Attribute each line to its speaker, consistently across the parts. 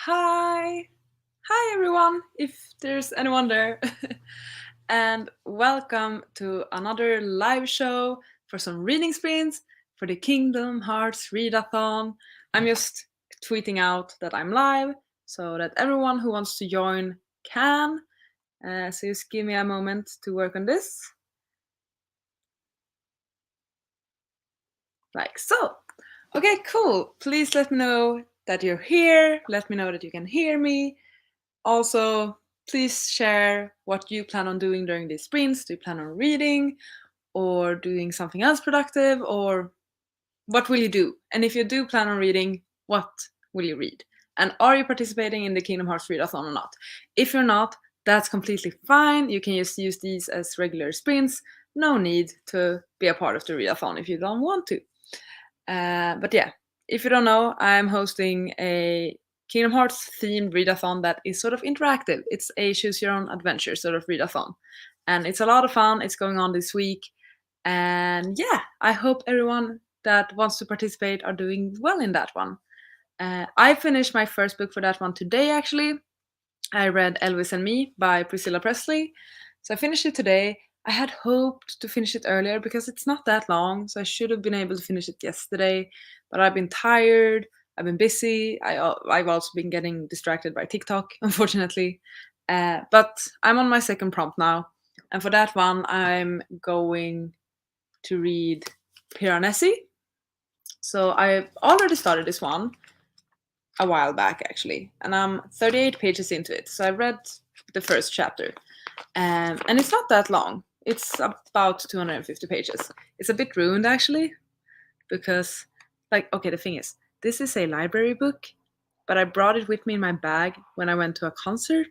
Speaker 1: Hi! Hi everyone, if there's anyone there. And welcome to another live show for some reading sprints for the Kingdom Hearts Readathon. I'm just tweeting out that I'm live so that everyone who wants to join can. So just give me a moment to work on this. Like so. Okay, cool. Please let me know that you're here. Let me know that you can hear me. Also, please share what you plan on doing during these sprints. Do you plan on reading or doing something else productive, or what will you do? And if you do plan on reading, what will you read? And are you participating in the Kingdom Hearts Readathon or not? If you're not, that's completely fine. You can just use these as regular sprints. No need to be a part of the readathon if you don't want to. But yeah, if you don't know, I'm hosting a Kingdom Hearts themed readathon that is sort of interactive. It's a choose your own adventure sort of readathon. And it's a lot of fun. It's going on this week. And yeah, I hope everyone that wants to participate are doing well in that one. I finished my first book for that one today, actually. I read Elvis and Me by Priscilla Presley. So I finished it today. I had hoped to finish it earlier because it's not that long, so I should have been able to finish it yesterday. But I've been tired, I've been busy, I've also been getting distracted by TikTok, unfortunately. But I'm on my second prompt now, and for that one, I'm going to read Piranesi. So I've already started this one a while back, actually, and I'm 38 pages into it. So I read the first chapter, and it's not that long. It's about 250 pages. It's a bit ruined, actually, because, like, okay, the thing is, this is a library book, but I brought it with me in my bag when I went to a concert.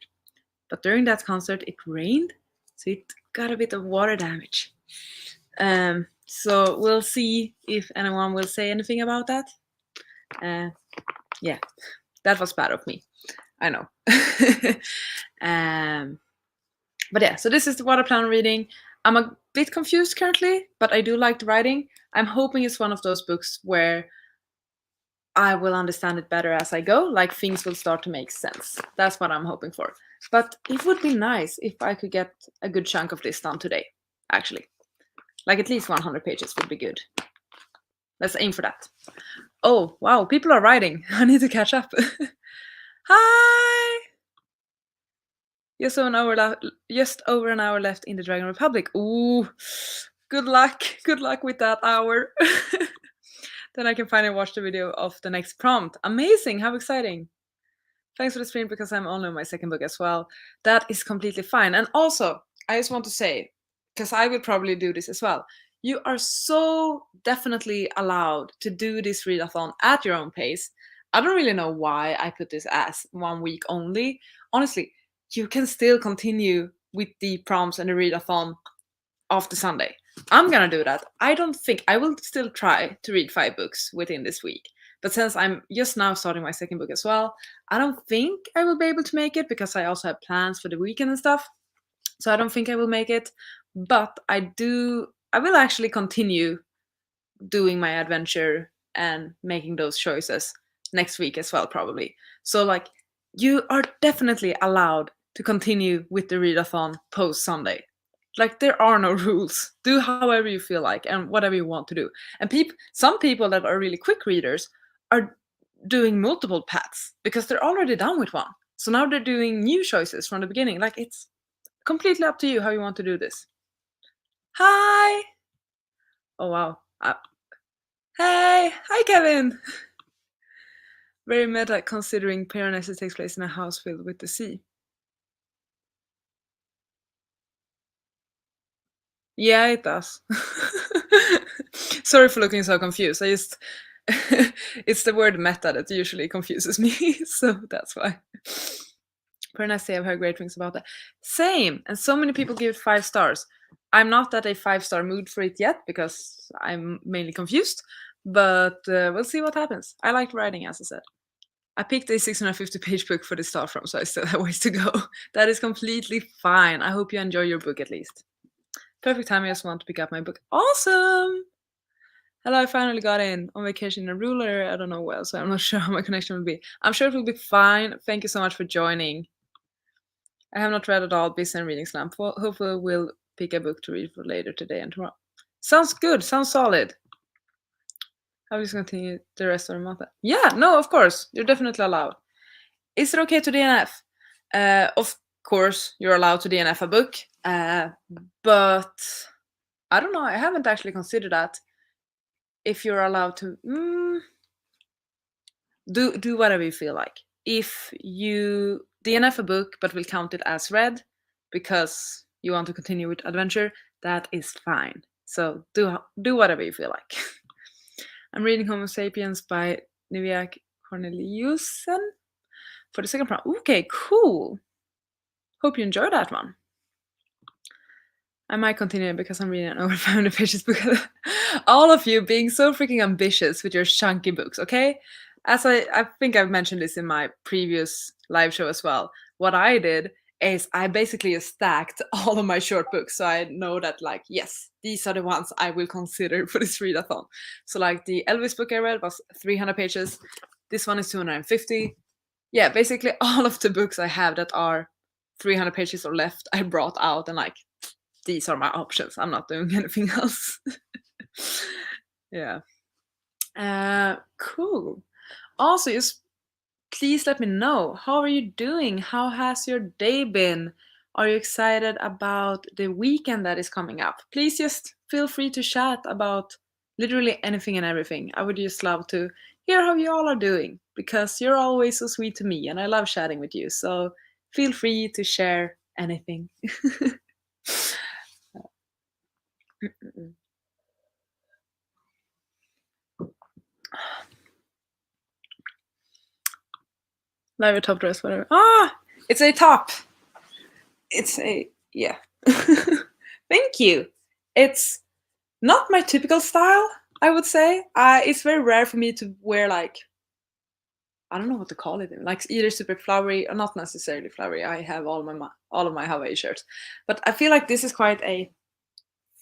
Speaker 1: But during that concert, it rained, so it got a bit of water damage. So we'll see if anyone will say anything about that. Yeah, that was bad of me. I know. But yeah, so this is what I plan on reading. I'm a bit confused currently, but I do like the writing. I'm hoping it's one of those books where I will understand it better as I go, like things will start to make sense. That's what I'm hoping for. But it would be nice if I could get a good chunk of this done today, actually. Like at least 100 pages would be good. Let's aim for that. Oh, wow, people are writing. I need to catch up. Hi! Just over an hour left in the Dragon Republic. Ooh, good luck. Good luck with that hour. Then I can finally watch the video of the next prompt. Amazing, how exciting. Thanks for the stream because I'm only on my second book as well. That is completely fine. And also, I just want to say, because I will probably do this as well, you are so definitely allowed to do this readathon at your own pace. I don't really know why I put this as 1 week only. Honestly, you can still continue with the prompts and the readathon after Sunday. I'm gonna do that. I don't think I will still try to read 5 books within this week. But since I'm just now starting my second book as well, I don't think I will be able to make it because I also have plans for the weekend and stuff. So I don't think I will make it. But I will actually continue doing my adventure and making those choices next week as well, probably. So like, you are definitely allowed to continue with the readathon post Sunday. Like, there are no rules. Do however you feel like and whatever you want to do. And some people that are really quick readers are doing multiple paths because they're already done with one. So now they're doing new choices from the beginning. Like, it's completely up to you how you want to do this. Hi! Oh, wow. Hey! Hi, Kevin! Very meta considering Piranesi takes place in a house filled with the sea. Yeah, it does. Sorry for looking so confused. It's the word meta that usually confuses me, so that's why. Piranesi, I've heard great things about that. Same, and so many people give it 5 stars. I'm not at a 5-star mood for it yet because I'm mainly confused, but we'll see what happens. I like writing, as I said. I picked a 650-page book for the start from, so I still have ways to go. That is completely fine. I hope you enjoy your book at least. Perfect time, I just want to pick up my book. Awesome! Hello, I finally got in on vacation in a rural area. I don't know where, so I'm not sure how my connection will be. I'm sure it will be fine. Thank you so much for joining. I have not read at all, busy and reading slump. Hopefully we'll pick a book to read for later today and tomorrow. Sounds good, sounds solid. How will you continue the rest of the month? Yeah, no, of course. You're definitely allowed. Is it okay to DNF? Of course, you're allowed to DNF a book. But I don't know, I haven't actually considered that. If you're allowed to do whatever you feel like. If you DNF a book but will count it as read because you want to continue with adventure, that is fine. So do whatever you feel like. I'm reading Homo Sapiens by Nivea Corneliusen for the second round. Okay, cool. Hope you enjoy that one. I might continue because I'm reading an over 500 pages book. All of you being so freaking ambitious with your chunky books, okay? As I think I've mentioned this in my previous live show as well. What I did is I basically stacked all of my short books, so I know that, like, yes, these are the ones I will consider for this readathon. So like the Elvis book I read was 300 pages. This one is 250. Yeah, basically all of the books I have that are 300 pages or left, I brought out and like, these are my options. I'm not doing anything else. Yeah. Cool. Also, just please let me know, how are you doing? How has your day been? Are you excited about the weekend that is coming up? Please just feel free to chat about literally anything and everything. I would just love to hear how you all are doing because you're always so sweet to me and I love chatting with you. So feel free to share anything. Live a top dress, whatever. Ah, it's a top. It's a, yeah. Thank you. It's not my typical style, I would say. It's very rare for me to wear like, I don't know what to call it, like either super flowery or not necessarily flowery. I have all of my Hawaii shirts, but I feel like this is quite a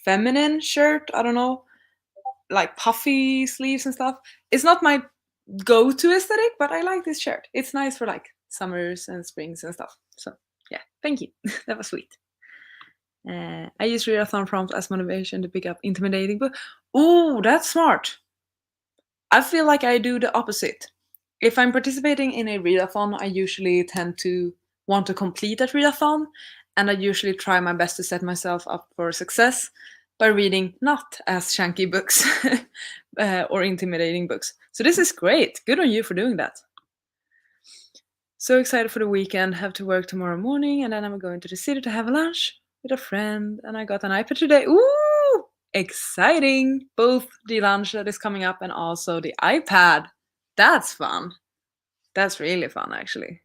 Speaker 1: feminine shirt. I don't know, like puffy sleeves and stuff. It's not my go-to aesthetic, but I like this shirt. It's nice for like summers and springs and stuff. So yeah, thank you. That was sweet. I use readathon prompts as motivation to pick up intimidating book. Ooh, that's smart. I feel like I do the opposite. If I'm participating in a readathon, I usually tend to want to complete that readathon, and I usually try my best to set myself up for success by reading not as chunky books or intimidating books. So this is great. Good on you for doing that. So excited for the weekend. Have to work tomorrow morning, and then I'm going to the city to have lunch with a friend. And I got an iPad today. Ooh, exciting! Both the lunch that is coming up and also the iPad. That's fun. That's really fun, actually.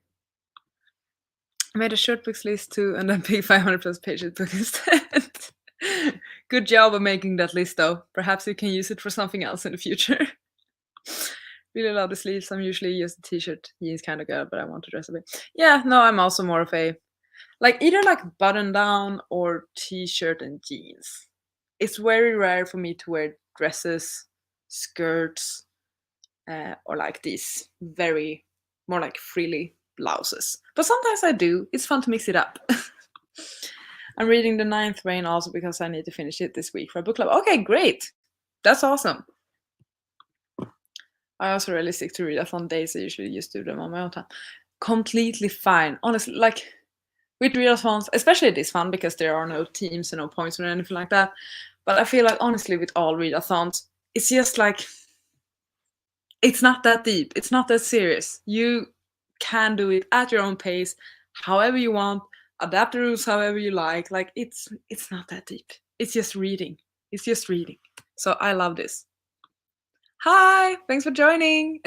Speaker 1: I made a short books list too, and then big 500 plus pages book instead. Good job of making that list, though. Perhaps you can use it for something else in the future. Really love the sleeves. I'm usually just a t-shirt, jeans kind of girl, but I want to dress a bit. Yeah, no, I'm also more of a, like, either like button down or t-shirt and jeans. It's very rare for me to wear dresses, skirts, or like these very more like frilly blouses. But sometimes I do. It's fun to mix it up. I'm reading The Ninth Reign also because I need to finish it this week for a book club. Okay, great. That's awesome. I also really stick to readathon days. I usually just do them on my own time. Completely fine. Honestly, like with readathons, especially this one because there are no teams and no points or anything like that. But I feel like honestly with all readathons, it's just like, it's not that deep. It's not that serious. You can do it at your own pace, however you want, adapt the rules however you like. Like it's not that deep. It's just reading. It's just reading. So I love this. Hi, thanks for joining.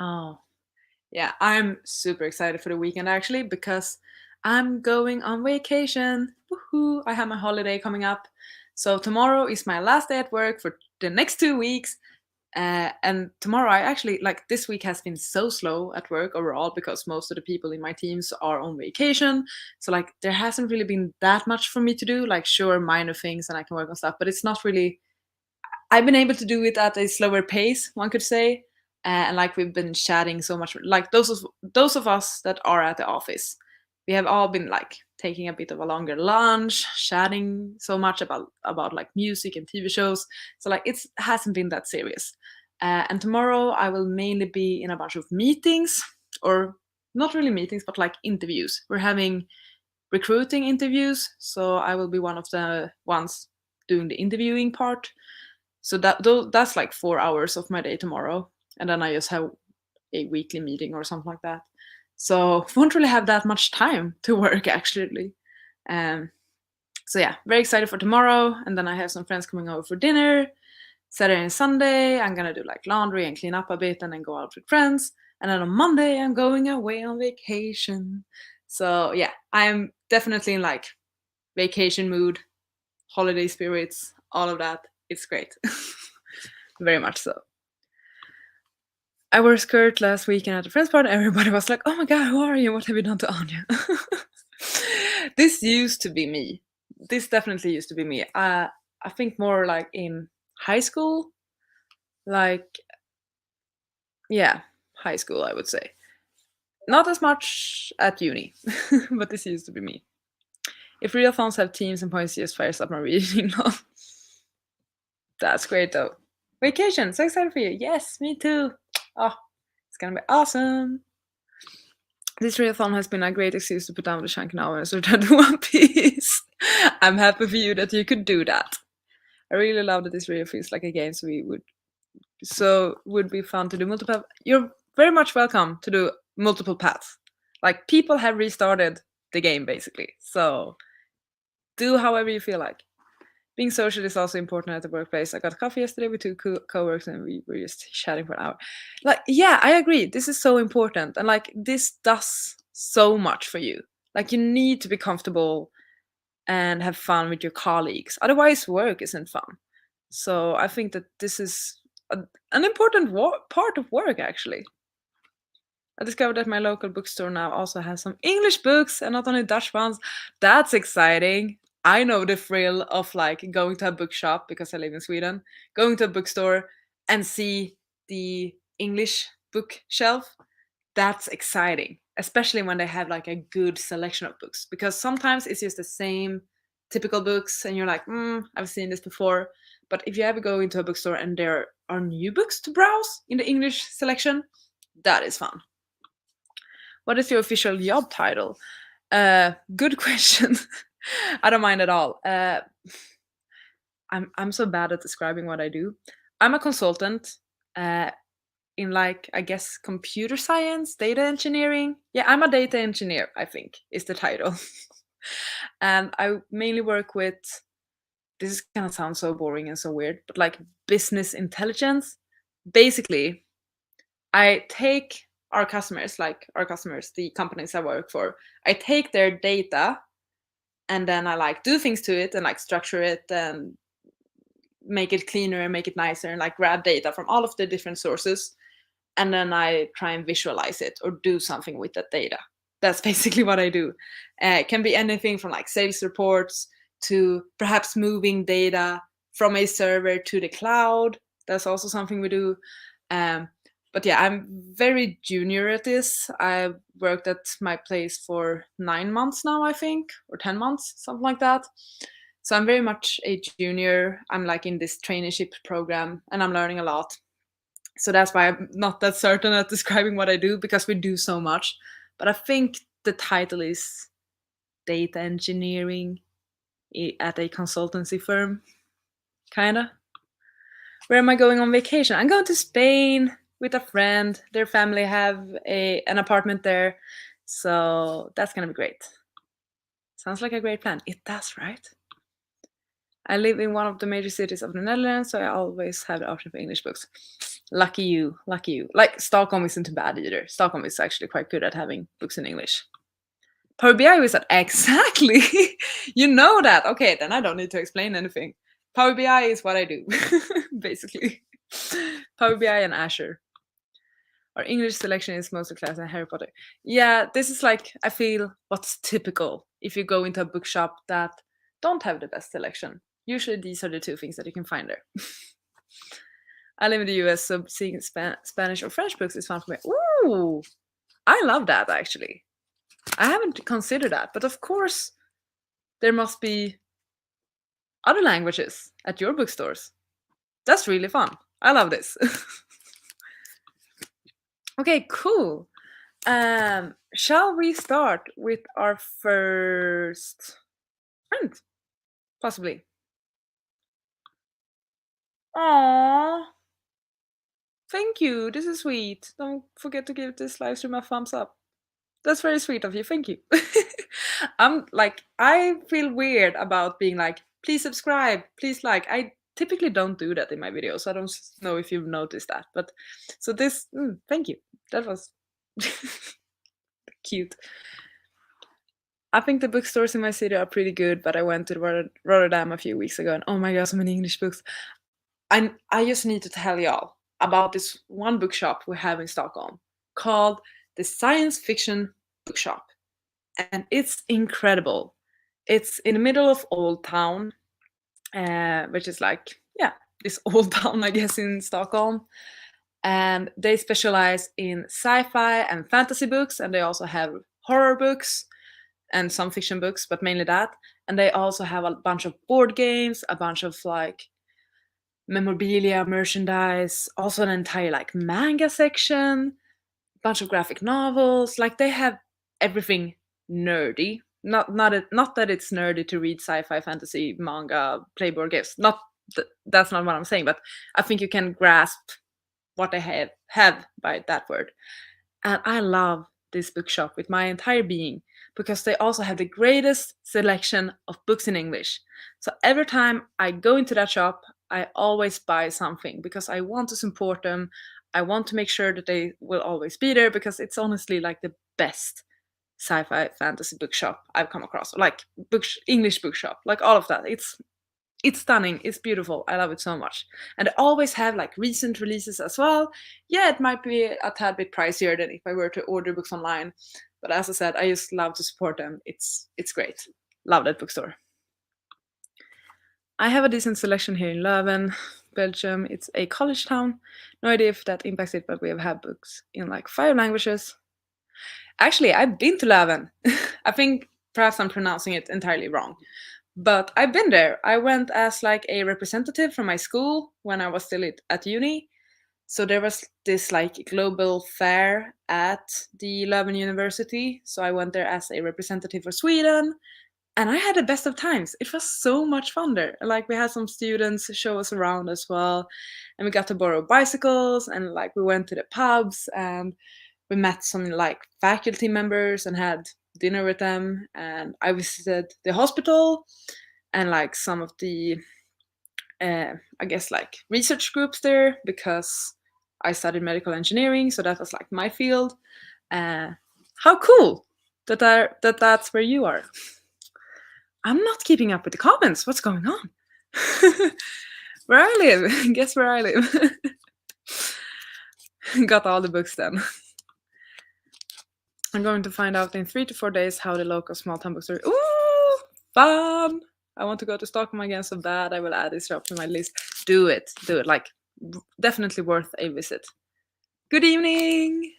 Speaker 1: Oh, yeah, I'm super excited for the weekend actually because I'm going on vacation. Woohoo! I have my holiday coming up. So tomorrow is my last day at work for the next 2 weeks. And tomorrow, I actually like this week has been so slow at work overall because most of the people in my teams are on vacation. So like there hasn't really been that much for me to do. Like sure, minor things and I can work on stuff, but it's not really. I've been able to do it at a slower pace, one could say. And like we've been chatting so much, like those of us that are at the office, we have all been like taking a bit of a longer lunch, chatting so much about like music and TV shows. So like it hasn't been that serious. And tomorrow I will mainly be in a bunch of meetings, or not really meetings, but like interviews. We're having recruiting interviews, so I will be one of the ones doing the interviewing part. So that's like 4 hours of my day tomorrow, and then I just have a weekly meeting or something like that. So won't really have that much time to work actually. Um, so yeah, very excited for tomorrow, and then I have some friends coming over for dinner. Saturday and Sunday, I'm gonna do like laundry and clean up a bit, and then go out with friends. And then on Monday, I'm going away on vacation. So yeah, I'm definitely in like vacation mood, holiday spirits, all of that. It's great. Very much so. I wore a skirt last weekend at a friend's party. Everybody was like, "Oh my god, who are you? What have you done to Anya?" This used to be me. This definitely used to be me. I think more like in high school, like yeah, high school, I would say. Not as much at uni, but this used to be me. If readathons have teams and points, just fires up my reading log. That's great though. Vacation, so excited for you. Yes, me too. Oh, it's gonna be awesome. This readathon has been a great excuse to put down the chunk now and return to One Piece. I'm happy for you that you could do that. I really love that this really feels like a game, so would be fun to do multiple. You're very much welcome to do multiple paths. Like people have restarted the game basically, so do however you feel like. Being social is also important at the workplace. I got coffee yesterday with two co-workers and we were just chatting for an hour. Like, yeah, I agree. This is so important. And like, this does so much for you. Like, you need to be comfortable and have fun with your colleagues. Otherwise, work isn't fun. So I think that this is an important part of work, actually. I discovered that my local bookstore now also has some English books and not only Dutch ones. That's exciting. I know the thrill of like going to a bookshop because I live in Sweden, going to a bookstore and see the English bookshelf. That's exciting, especially when they have like a good selection of books, because sometimes it's just the same typical books and you're like, I've seen this before. But if you ever go into a bookstore and there are new books to browse in the English selection, that is fun. What is your official job title? Good question. I don't mind at all. I'm so bad at describing what I do. I'm a consultant in like, I guess, computer science, data engineering. Yeah, I'm a data engineer, I think is the title. And I mainly work with, this is gonna sound so boring and so weird, but like business intelligence. Basically, I take our customers, the companies I work for, I take their data and then I like do things to it and like structure it and make it cleaner and make it nicer and like grab data from all of the different sources. And then I try and visualize it or do something with that data. That's basically what I do. It can be anything from like sales reports to perhaps moving data from a server to the cloud. That's also something we do. But yeah, I'm very junior at this. I've worked at my place for 9 months now, I think, or 10 months, something like that. So I'm very much a junior. I'm like in this traineeship program and I'm learning a lot. So that's why I'm not that certain at describing what I do, because we do so much. But I think the title is data engineering at a consultancy firm, kind of. Where am I going on vacation? I'm going to Spain with a friend. Their family have an apartment there. So that's going to be great. Sounds like a great plan. It does, right? I live in one of the major cities of the Netherlands, so I always have the option for English books. Lucky you, lucky you. Like, Stockholm isn't too bad either. Stockholm is actually quite good at having books in English. Power BI is that exactly. You know that. Okay, then I don't need to explain anything. Power BI is what I do, basically. Power BI and Azure. Our English selection is mostly class and Harry Potter. Yeah, this is like, I feel, what's typical if you go into a bookshop that don't have the best selection. Usually these are the two things that you can find there. I live in the US, so seeing Spanish or French books is fun for me. Ooh, I love that actually. I haven't considered that, but of course there must be other languages at your bookstores. That's really fun. I love this. Okay, cool. Shall we start with our first friend? Possibly. Aww. Thank you. This is sweet. Don't forget to give this live stream a thumbs up. That's very sweet of you. Thank you. I feel weird about being like, please subscribe, please like. I typically don't do that in my videos. So I don't know if you've noticed that. But so this, thank you. That was cute. I think the bookstores in my city are pretty good, but I went to Rotterdam a few weeks ago and oh my god, so many English books. I just need to tell y'all about this one bookshop we have in Stockholm called the Science Fiction Bookshop. And it's incredible. It's in the middle of Old Town, which is like, yeah, this old town, I guess, in Stockholm. And they specialize in sci-fi and fantasy books, and they also have horror books and some fiction books, but mainly that. And they also have a bunch of board games, a bunch of like memorabilia, merchandise, also an entire like manga section, bunch of graphic novels. Like they have everything nerdy. Not that it's nerdy to read sci-fi, fantasy, manga, play board games. That's not what I'm saying, but I think you can grasp what they have by that word. And I love this bookshop with my entire being because they also have the greatest selection of books in English. So every time I go into that shop, I always buy something because I want to support them. I want to make sure that they will always be there because it's honestly like the best sci-fi fantasy bookshop I've come across. Like English bookshop, like all of that. It's stunning, it's beautiful, I love it so much. And they always have like recent releases as well. Yeah, it might be a tad bit pricier than if I were to order books online, but as I said, I just love to support them. It's great. Love that bookstore. I have a decent selection here in Leuven, Belgium. It's a college town. No idea if that impacts it, but we have had books in like 5 languages. Actually, I've been to Leuven. I think perhaps I'm pronouncing it entirely wrong. But I've been there. I went as like a representative from my school when I was still at uni. So there was this like global fair at the Leuven University. So I went there as a representative for Sweden. And I had the best of times. It was so much fun there. Like we had some students show us around as well. And we got to borrow bicycles and like we went to the pubs and we met some like faculty members and had dinner with them. And I visited the hospital and like some of the I guess like research groups there because I studied medical engineering, so that was like my field. How cool that's where you are. I'm not keeping up with the comments. What's going on? Where I live. Guess where I live. Got all the books then. I'm going to find out in 3 to 4 days how the local small town bookstore. Ooh, fun! I want to go to Stockholm again so bad. I will add this shop to my list. Do it. Like, definitely worth a visit. Good evening!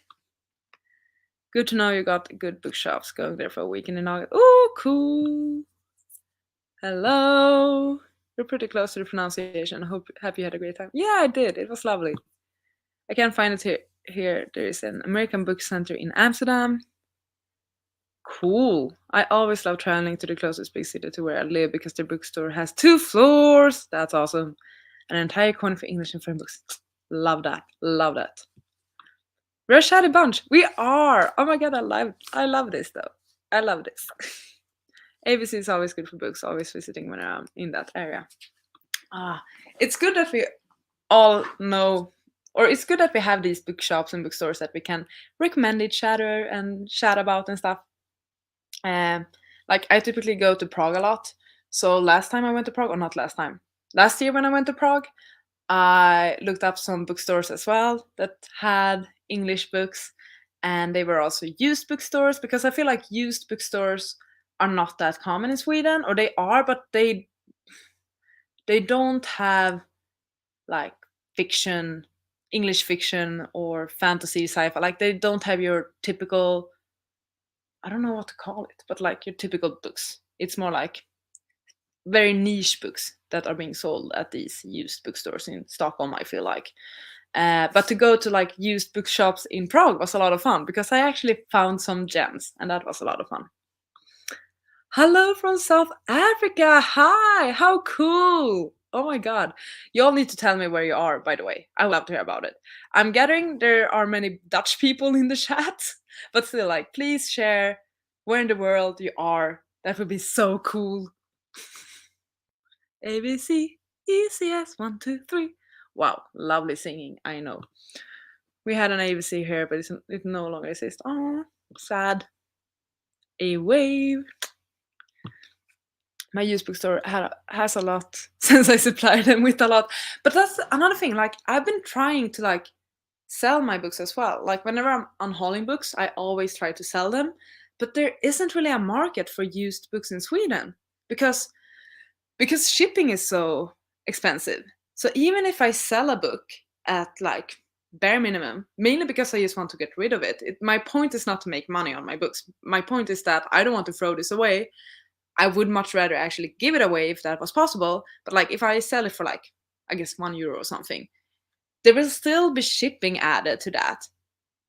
Speaker 1: Good to know you got good bookshops going there for a weekend in August. Oh, cool! Hello! You're pretty close to the pronunciation. Hope you had a great time. Yeah, I did. It was lovely. I can't find it here. There is an American book center in Amsterdam. Cool. I always love traveling to the closest big city to where I live because the bookstore has 2 floors. That's awesome. An entire corner for English and foreign books. Love that. Love that. We're a chatty bunch. We are. Oh my god, I love this though. I love this. ABC is always good for books, always visiting when I'm in that area. It's good that we all know, or it's good that we have these bookshops and bookstores that we can recommend each other and chat about and stuff. Like I typically go to Prague a lot. So last time I went to Prague, or not last time, last year when I went to Prague, I looked up some bookstores as well that had English books, and they were also used bookstores, because I feel like used bookstores are not that common in Sweden, or they are, but they don't have like fiction, English fiction or fantasy, sci-fi. Like they don't have your typical, I don't know what to call it, but like your typical books. It's more like very niche books that are being sold at these used bookstores in Stockholm, I feel like. But to go to like used bookshops in Prague was a lot of fun, because I actually found some gems, and that was a lot of fun. Hello from South Africa. Hi, how cool. Oh my god. You all need to tell me where you are, by the way. I would love to hear about it. I'm gathering there are many Dutch people in the chat, but still, like, please share where in the world you are. That would be so cool. ABC, ECS, 1, 2, 3. Wow, lovely singing, I know. We had an ABC here, but it no longer exists. Oh, sad. A wave. My used bookstore has a lot since I supplied them with a lot. But that's another thing. Like, I've been trying to like sell my books as well. Like, whenever I'm unhauling books, I always try to sell them. But there isn't really a market for used books in Sweden, because shipping is so expensive. So even if I sell a book at like bare minimum, mainly because I just want to get rid of it, my point is not to make money on my books. My point is that I don't want to throw this away. I would much rather actually give it away if that was possible. But like, if I sell it for like, I guess €1 or something, there will still be shipping added to that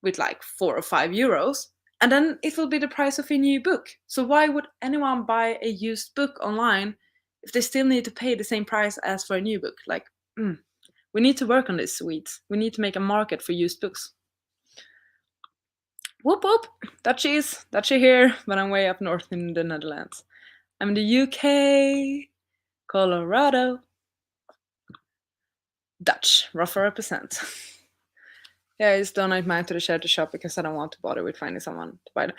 Speaker 1: with like 4 or 5 euros. And then it will be the price of a new book. So why would anyone buy a used book online if they still need to pay the same price as for a new book? Like, we need to work on this, Swedes. We need to make a market for used books. Whoop whoop, Dutchie here, but I'm way up north in the Netherlands. I'm in the UK, Colorado. Dutch, rougher represent. Yeah, I just donate mine to the charity shop because I don't want to bother with finding someone to buy them.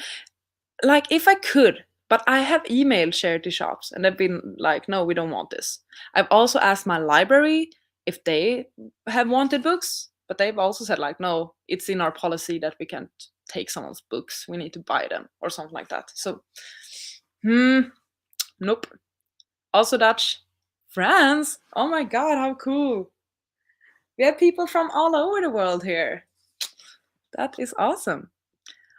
Speaker 1: Like, if I could, but I have emailed charity shops and they've been like, no, we don't want this. I've also asked my library if they have wanted books, but they've also said like, no, it's in our policy that we can't take someone's books. We need to buy them or something like that. So, nope. Also Dutch. France? Oh my god, how cool. We have people from all over the world here. That is awesome.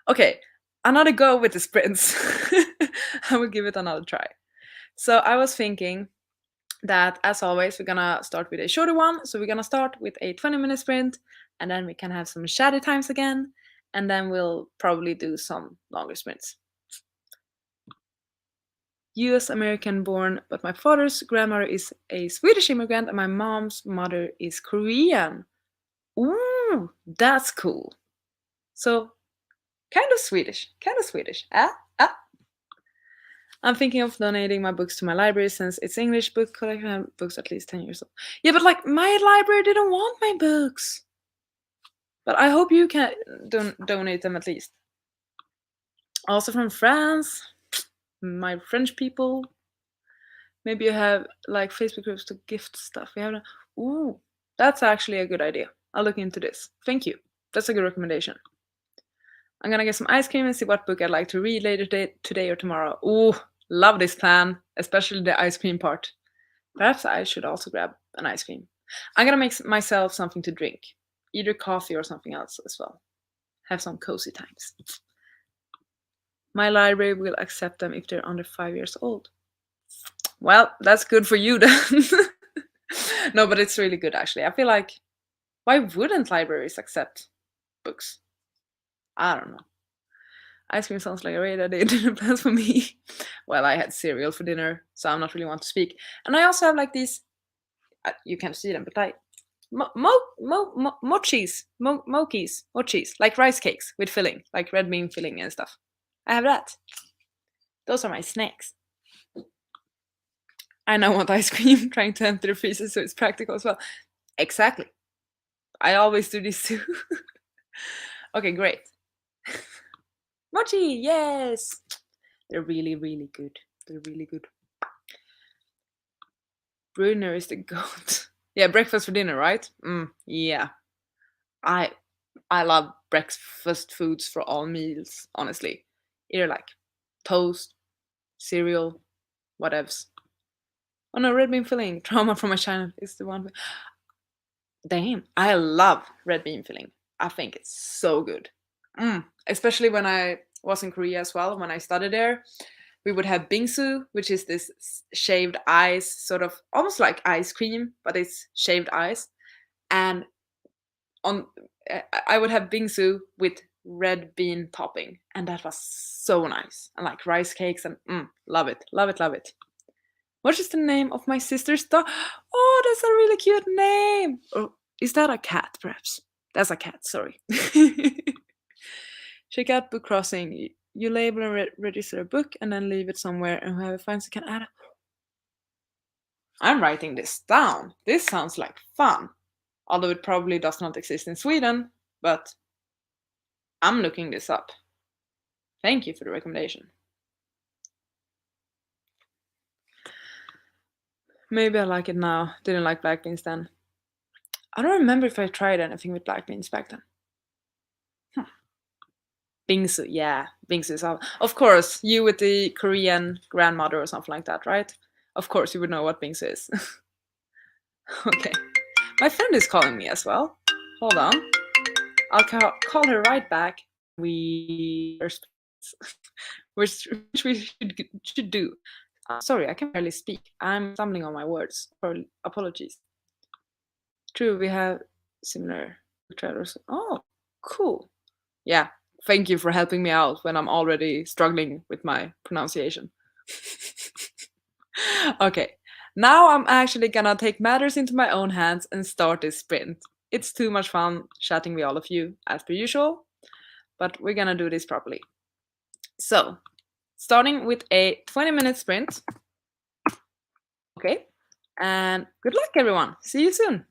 Speaker 1: Okay, another go with the sprints. I will give it another try. So I was thinking that, as always, we're gonna start with a shorter one. So we're gonna start with a 20-minute sprint, and then we can have some shadow times again, and then we'll probably do some longer sprints. US American born, but my father's grandmother is a Swedish immigrant and my mom's mother is Korean. Ooh, that's cool. So, kind of Swedish. I'm thinking of donating my books to my library since its English book collection has books at least 10 years old. Yeah, but like, my library didn't want my books. But I hope you can donate them at least. Also from France, my French people. Maybe you have like Facebook groups to gift stuff. We have. Ooh, that's actually a good idea. I'll look into this. Thank you. That's a good recommendation. I'm gonna get some ice cream and see what book I'd like to read later today or tomorrow. Ooh, love this plan, especially the ice cream part. Perhaps I should also grab an ice cream. I'm gonna make myself something to drink, either coffee or something else as well. Have some cozy times. My library will accept them if they're under 5 years old. Well, that's good for you then. No, but it's really good actually. I feel like, why wouldn't libraries accept books? I don't know. Ice cream sounds like a great idea. Dinner plans for me. Well, I had cereal for dinner, so I'm not really want to speak. And I also have like these, you can't see them, but like mochis, like rice cakes with filling, like red bean filling and stuff. I have that. Those are my snacks. I now want ice cream, trying to empty the freezer so it's practical as well. Exactly. I always do this too. Okay, great. Mochi, yes! They're really, really good. They're really good. Brunner is the goat. Yeah, breakfast for dinner, right? Yeah. I I love breakfast foods for all meals, honestly. Either like toast, cereal, whatevs. Oh no, red bean filling. Trauma from my childhood is the one. Damn, I love red bean filling. I think it's so good. Especially when I was in Korea as well, when I studied there. We would have bingsu, which is this shaved ice, sort of almost like ice cream, but it's shaved ice. And on I would have bingsu with red bean topping, and that was so nice. And like rice cakes, and love it, love it, love it. What is the name of my sister's dog? Oh, that's a really cute name. Or is that a cat, perhaps? That's a cat, sorry. Check out book crossing. You label and register a book and then leave it somewhere, and whoever finds it can add it. I'm writing this down. This sounds like fun. Although it probably does not exist in Sweden, but I'm looking this up. Thank you for the recommendation. Maybe I like it now. Didn't like black beans then. I don't remember if I tried anything with black beans back then. Bingsu, yeah, bingsu is all. Of course, you with the Korean grandmother or something like that, right? Of course, you would know what bingsu is. Okay, my friend is calling me as well. Hold on, I'll call her right back. Which we should do. Sorry, I can barely speak. I'm stumbling on my words. Apologies. True, we have similar trailers. Oh, cool. Yeah, thank you for helping me out when I'm already struggling with my pronunciation. Okay, now I'm actually gonna take matters into my own hands and start this sprint. It's too much fun chatting with all of you, as per usual, but we're gonna do this properly. So, starting with a 20-minute sprint. Okay, and good luck, everyone. See you soon.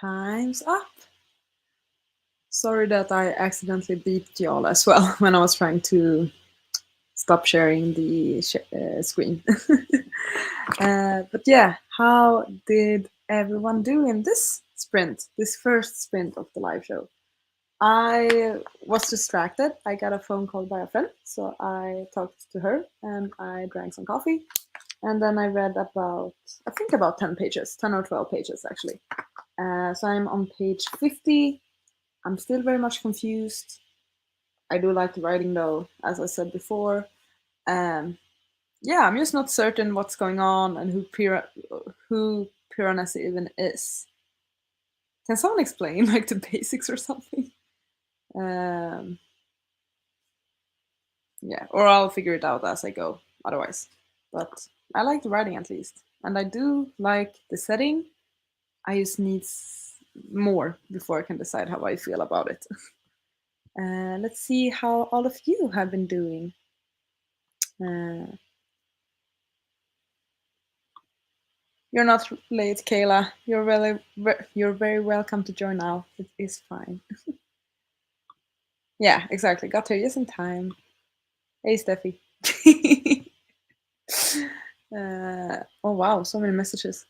Speaker 1: time's up. Sorry that I accidentally beeped y'all as well when I was trying to stop sharing the screen. But yeah, how did everyone do in this sprint, this first sprint of the live show? I was distracted. I got a phone call by a friend, so I talked to her and I drank some coffee. And then I read about, I think about 10 pages, 10 or 12 pages actually. So I'm on page 50. I'm still very much confused. I do like the writing though, as I said before. Yeah, I'm just not certain what's going on and who Piranesi even is. Can someone explain like the basics or something? Yeah, or I'll figure it out as I go otherwise. But I like the writing at least. And I do like the setting. I just need more before I can decide how I feel about it. Let's see how all of you have been doing. You're not late, Kayla. You're very welcome to join now. It is fine. Yeah, exactly. Got here just in time. Hey, Steffi. Oh wow, so many messages.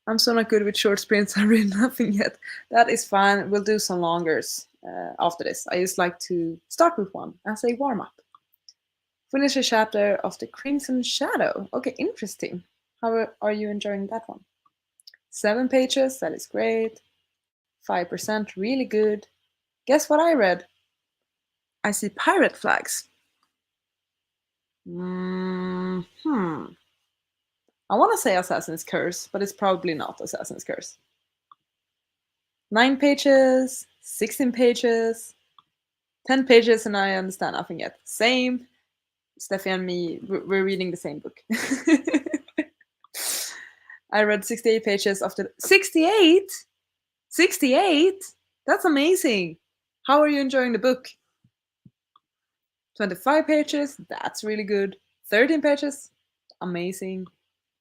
Speaker 1: I'm so not good with short sprints. I read nothing yet. That is fine. We'll do some longers after this. I just like to start with one as a warm up. Finish a chapter of the Crimson Shadow. Okay, interesting. How are you enjoying that one? 7 pages. That is great. 5%, really good. Guess what I read? I see pirate flags. I want to say Assassin's Curse, but it's probably not Assassin's Curse. 9 pages, 16 pages, 10 pages, and I understand nothing yet. Same. Steffi and me, we're reading the same book. I read 68 pages of the... 68? 68? That's amazing. How are you enjoying the book? 25 pages, that's really good. 13 pages, amazing.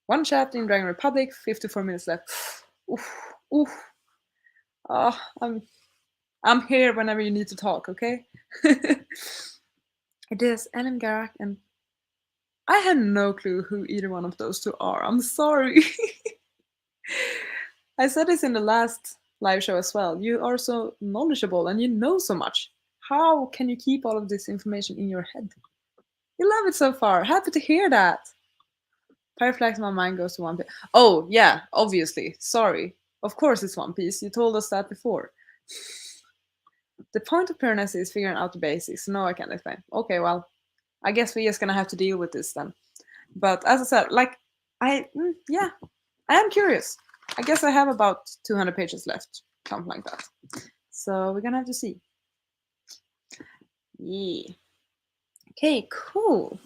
Speaker 1: 1 chapter in Dragon Republic, 54 minutes left. Oof, oof. Oh, I'm here whenever you need to talk, okay? It is Ellen Garak, and I had no clue who either one of those two are. I'm sorry. I said this in the last live show as well. You are so knowledgeable and you know so much. How can you keep all of this information in your head? You love it so far. Happy to hear that. Fireflies, my mind goes to One Piece. Oh, yeah, obviously. Sorry. Of course it's One Piece. You told us that before. The point of Piranesi is figuring out the basics. No, I can't explain. Okay, well, I guess we're just gonna have to deal with this then. But as I said, like, yeah, I am curious. I guess I have about 200 pages left, something like that. So we're gonna have to see. Yeah. Okay, cool.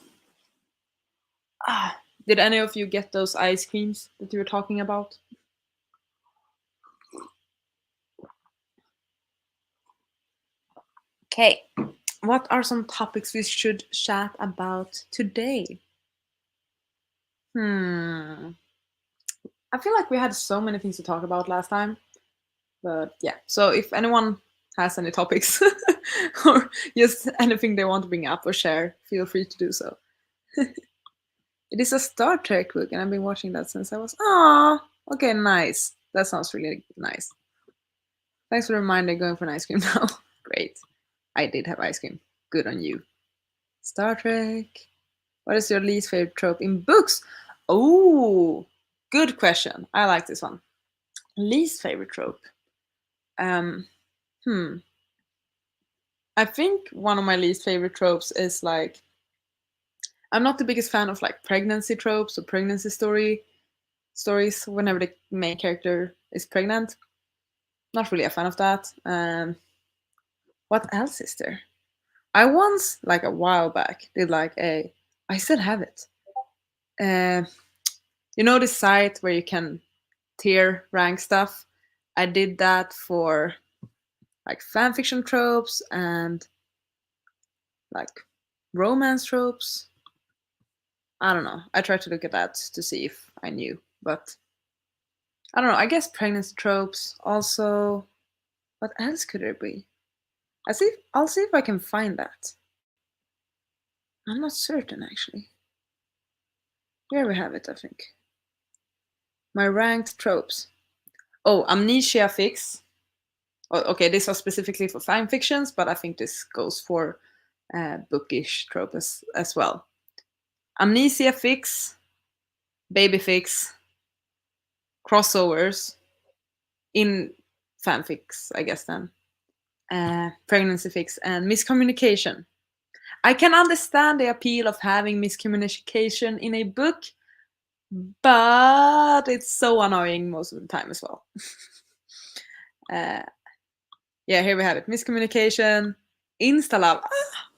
Speaker 1: Did any of you get those ice creams that you were talking about? Okay. What are some topics we should chat about today? I feel like we had so many things to talk about last time. But yeah, so if anyone has any topics or just anything they want to bring up or share, feel free to do so. It is a Star Trek book, and I've been watching that since I was... okay, nice. That sounds really nice. Thanks for the reminder, going for an ice cream now. Great. I did have ice cream. Good on you. Star Trek. What is your least favorite trope in books? Oh, good question. I like this one. Least favorite trope. I think one of my least favorite tropes is like... I'm not the biggest fan of like pregnancy tropes or pregnancy stories whenever the main character is pregnant. Not really a fan of that. What else is there? I once, like a while back, did like I still have it. You know this site where you can tier rank stuff? I did that for like fanfiction tropes and like romance tropes. I don't know. I tried to look at that to see if I knew, but I don't know. I guess pregnancy tropes also. What else could it be? I'll see if I can find that. I'm not certain actually. Here we have it, I think. My ranked tropes. Oh, amnesia fix. Oh, okay, this was specifically for fan fictions, but I think this goes for bookish trope as well. Amnesia fix, baby fix, crossovers in fanfics, I guess then. Pregnancy fix and miscommunication. I can understand the appeal of having miscommunication in a book, but it's so annoying most of the time as well. Yeah, here we have it. Miscommunication, insta-love.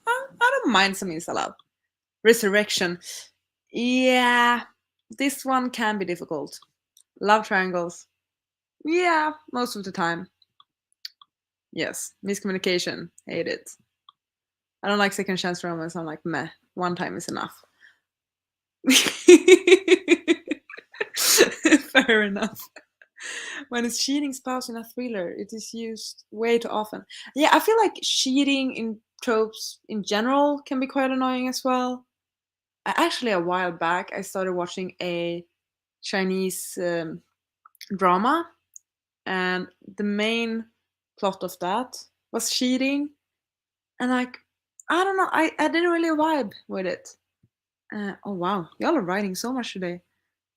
Speaker 1: I don't mind some insta-love. Resurrection. Yeah, this one can be difficult. Love triangles. Yeah, most of the time. Yes, miscommunication. Hate it. I don't like second chance romance. I'm like, meh, one time is enough. Fair enough. When it's cheating spouse in a thriller, it is used way too often. Yeah, I feel like cheating in tropes in general can be quite annoying as well. Actually, a while back, I started watching a Chinese drama, and the main plot of that was cheating, and like, I don't know, I didn't really vibe with it. Oh wow, y'all are writing so much today.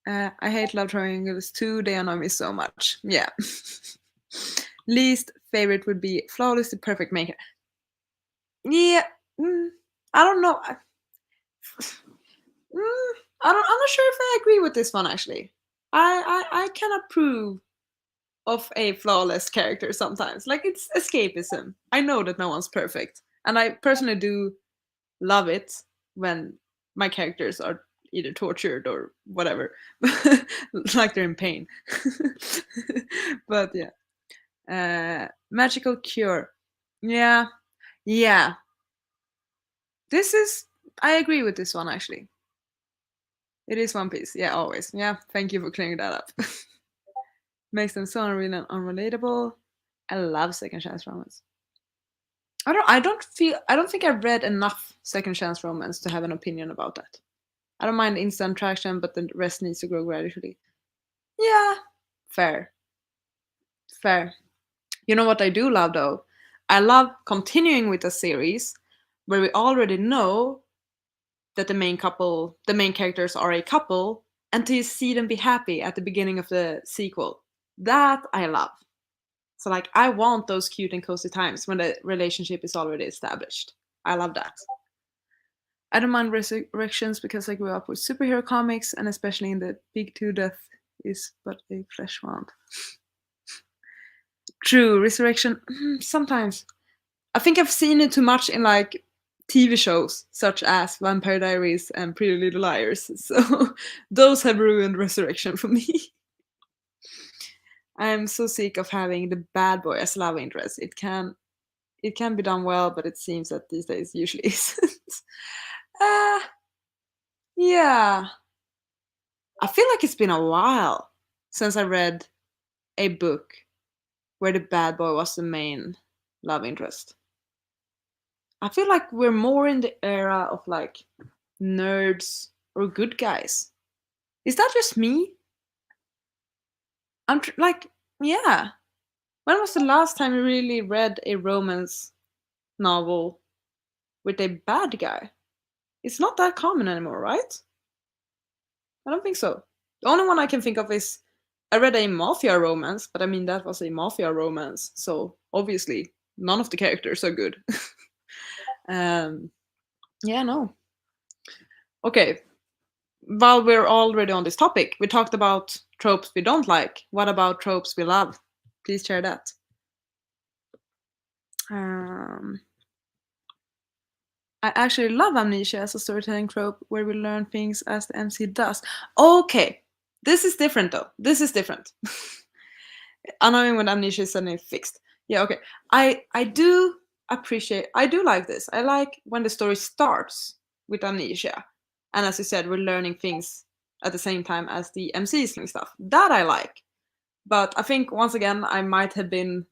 Speaker 1: I hate love triangles too. They annoy me so much. Yeah. Least favorite would be flawless, the perfect maker. Yeah. I don't know. I'm not sure if I agree with this one actually. I can approve of a flawless character sometimes. Like it's escapism. I know that no one's perfect, and I personally do love it when my characters are either tortured or whatever, like they're in pain. But yeah, magical cure. Yeah, yeah. This is. I agree with this one actually. It is One Piece. Yeah, always. Yeah, thank you for clearing that up. Makes them so unreal and unrelatable. I love second chance romance. I don't think I've read enough second chance romance to have an opinion about that. I don't mind instant traction, but the rest needs to grow gradually. Yeah, fair. Fair. You know what I do love though? I love continuing with a series where we already know that the main characters are a couple, and to see them be happy at the beginning of the sequel. That I love. So like I want those cute and cozy times when the relationship is already established. I love that. I don't mind resurrections because I grew up with superhero comics, and especially in the Big Two, death is but a flesh wound. True, resurrection. Sometimes. I think I've seen it too much in like TV shows such as Vampire Diaries and Pretty Little Liars. So those have ruined resurrection for me. I'm so sick of having the bad boy as love interest. It can be done well, but it seems that these days usually isn't. uh, yeah. I feel like it's been a while since I read a book where the bad boy was the main love interest. I feel like we're more in the era of like nerds or good guys. Is that just me? Like, yeah. When was the last time you really read a romance novel with a bad guy? It's not that common anymore, right? I don't think so. The only one I can think of is I read a mafia romance, but I mean that was a mafia romance, so obviously none of the characters are good. um, yeah, no. Okay, while we're already on this topic, we talked about tropes we don't like. What about tropes we love? Please share that. Um, I actually love amnesia as a storytelling trope where we learn things as the MC does. Okay, this is different though. This is different. Annoying when amnesia is suddenly fixed. Yeah, okay. I do I do like this. I like when the story starts with amnesia, and as you said, we're learning things at the same time as the MC is learning stuff. That I like. But I think once again I might have been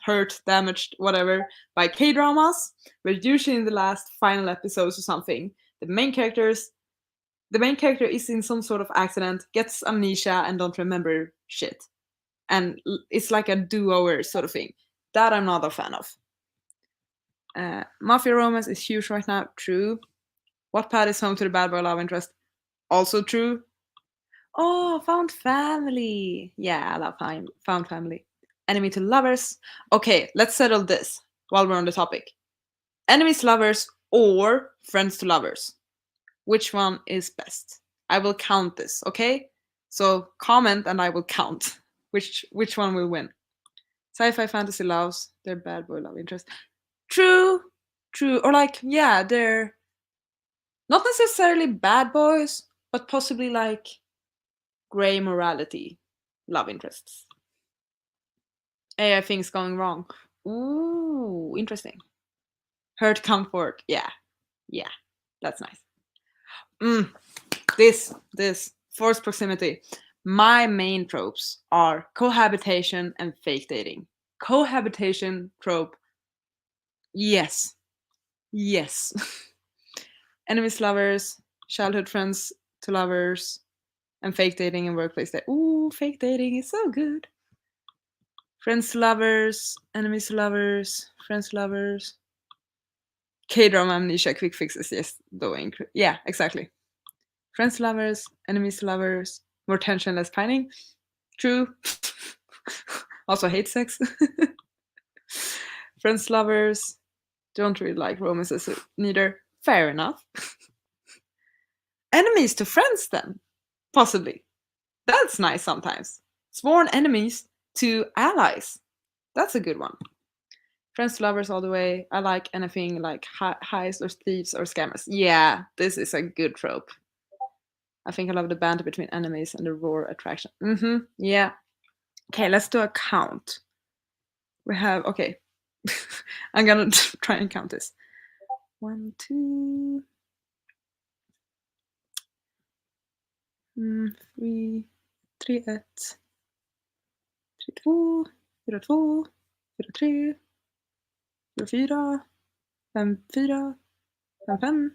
Speaker 1: hurt, damaged, whatever, by K-dramas, where usually in the last final episodes or something, the main character is in some sort of accident, gets amnesia, and don't remember shit. And it's like a do-over sort of thing. That I'm not a fan of. Mafia romance is huge right now. True. Wattpad is home to the bad boy love interest. Also true. Oh, found family. Yeah, I love found family. Enemy to lovers. Okay, let's settle this while we're on the topic. Enemies to lovers or friends to lovers. Which one is best? I will count this, okay? So comment and I will count which one will win. Sci-fi fantasy loves their bad boy love interest. True. Or like, yeah, they're not necessarily bad boys, but possibly like gray morality love interests. AI things going wrong. Ooh, interesting. Hurt comfort. Yeah. That's nice. This forced proximity. My main tropes are cohabitation and fake dating. Cohabitation trope. Yes. Enemies, lovers, childhood friends to lovers, and fake dating and workplace dating. Ooh, fake dating is so good. Friends to lovers, enemies to lovers, friends to lovers. K-drama amnesia, quick fixes, yes, doing. Yeah, exactly. Friends to lovers, enemies to lovers, more tension, less pining. True. Also hate sex. Friends to lovers, don't really like romances neither. Fair enough. Enemies to friends then, possibly. That's nice sometimes. Sworn enemies to allies. That's a good one. Friends to lovers all the way. I like anything like heist or thieves or scammers. Yeah, this is a good trope. I think I love the banter between enemies and the raw attraction. Yeah. Okay, let's do a count. We have, okay. I'm gonna try and count this. 1, 2, 3, 3, 1, 3, 2, 4, 2, 4, 3, 4, 4, 5, 4, 5, 5,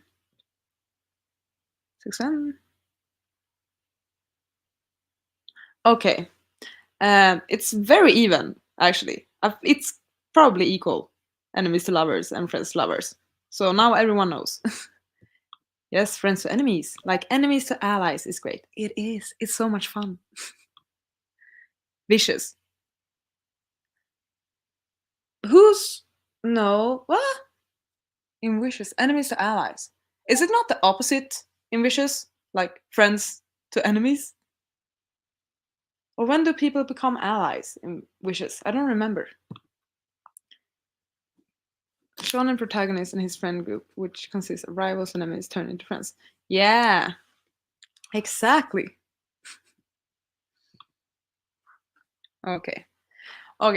Speaker 1: 6, 5. Okay. It's very even, actually. It's probably equal. Enemies to lovers and friends to lovers. So now everyone knows. Yes, friends to enemies. Like enemies to allies is great. It is. It's so much fun. Vicious. Who's no? What? In Vicious, enemies to allies. Is it not the opposite in Vicious? Like friends to enemies? Or when do people become allies in Vicious? I don't remember. Shonen protagonist and his friend group, which consists of rivals and enemies, turn into friends. Yeah, exactly. Okay,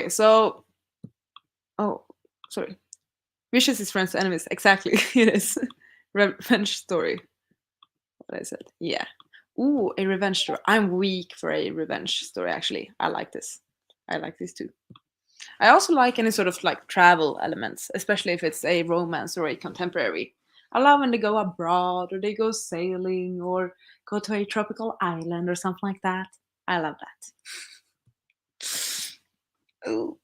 Speaker 1: so, oh, sorry. Vicious is friends to enemies. Exactly, it is. Revenge story. What I said. Yeah. Ooh, a revenge story. I'm weak for a revenge story, actually. I like this. I like this too. I also like any sort of like travel elements, especially if it's a romance or a contemporary. I love when they go abroad or they go sailing or go to a tropical island or something like that. I love that. Ooh.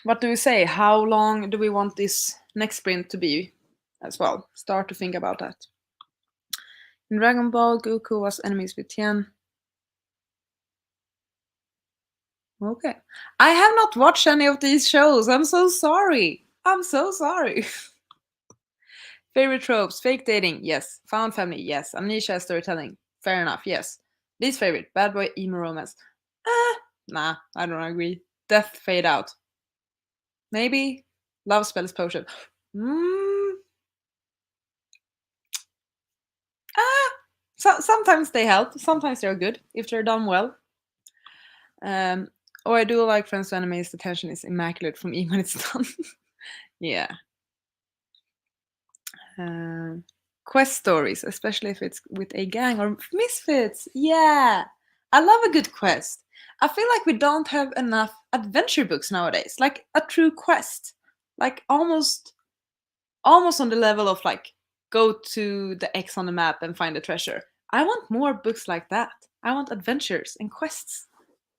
Speaker 1: What do we say? How long do we want this next sprint to be as well? Start to think about that. In Dragon Ball, Goku was enemies with Tien. Okay. I have not watched any of these shows. I'm so sorry. Favorite tropes, fake dating, yes. Found family, yes. Amnesia storytelling, fair enough, yes. Least favorite, bad boy emo romance. Nah, I don't agree. Death fade out. Maybe. Love spells potion. Sometimes they help. Sometimes they're good if they're done well. I do like Friends to Enemies. The tension is immaculate from me when it's done. Yeah. quest stories, especially if it's with a gang or misfits. Yeah, I love a good quest. I feel like we don't have enough adventure books nowadays, like a true quest, like almost on the level of like go to the X on the map and find a treasure. I want more books like that. I want adventures and quests.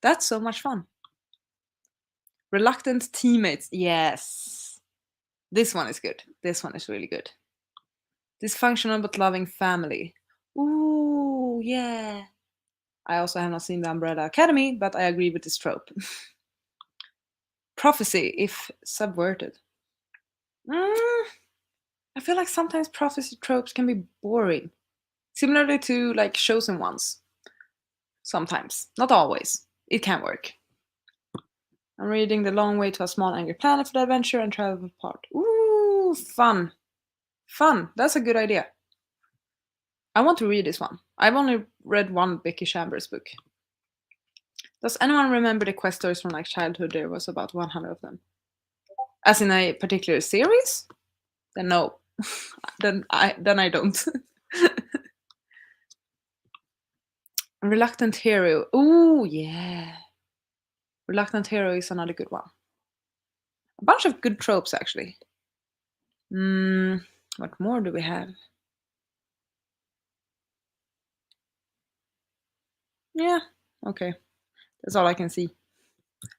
Speaker 1: That's so much fun. Reluctant teammates. Yes. This one is good. This one is really good. Dysfunctional but loving family. Ooh, yeah. I also have not seen the Umbrella Academy, but I agree with this trope. Prophecy, if subverted. I feel like sometimes prophecy tropes can be boring. Similarly to like chosen ones. Sometimes. Not always. It can work. I'm reading The Long Way to a Small Angry Planet for the adventure and travel apart. Ooh, fun. Fun. That's a good idea. I want to read this one. I've only read one Becky Chambers book. Does anyone remember the quest stories from like childhood? There was about 100 of them. As in a particular series? Then no. then I don't. Reluctant Hero. Ooh, yeah. Reluctant Hero is another good one. A bunch of good tropes, actually. What more do we have? Yeah, okay. That's all I can see.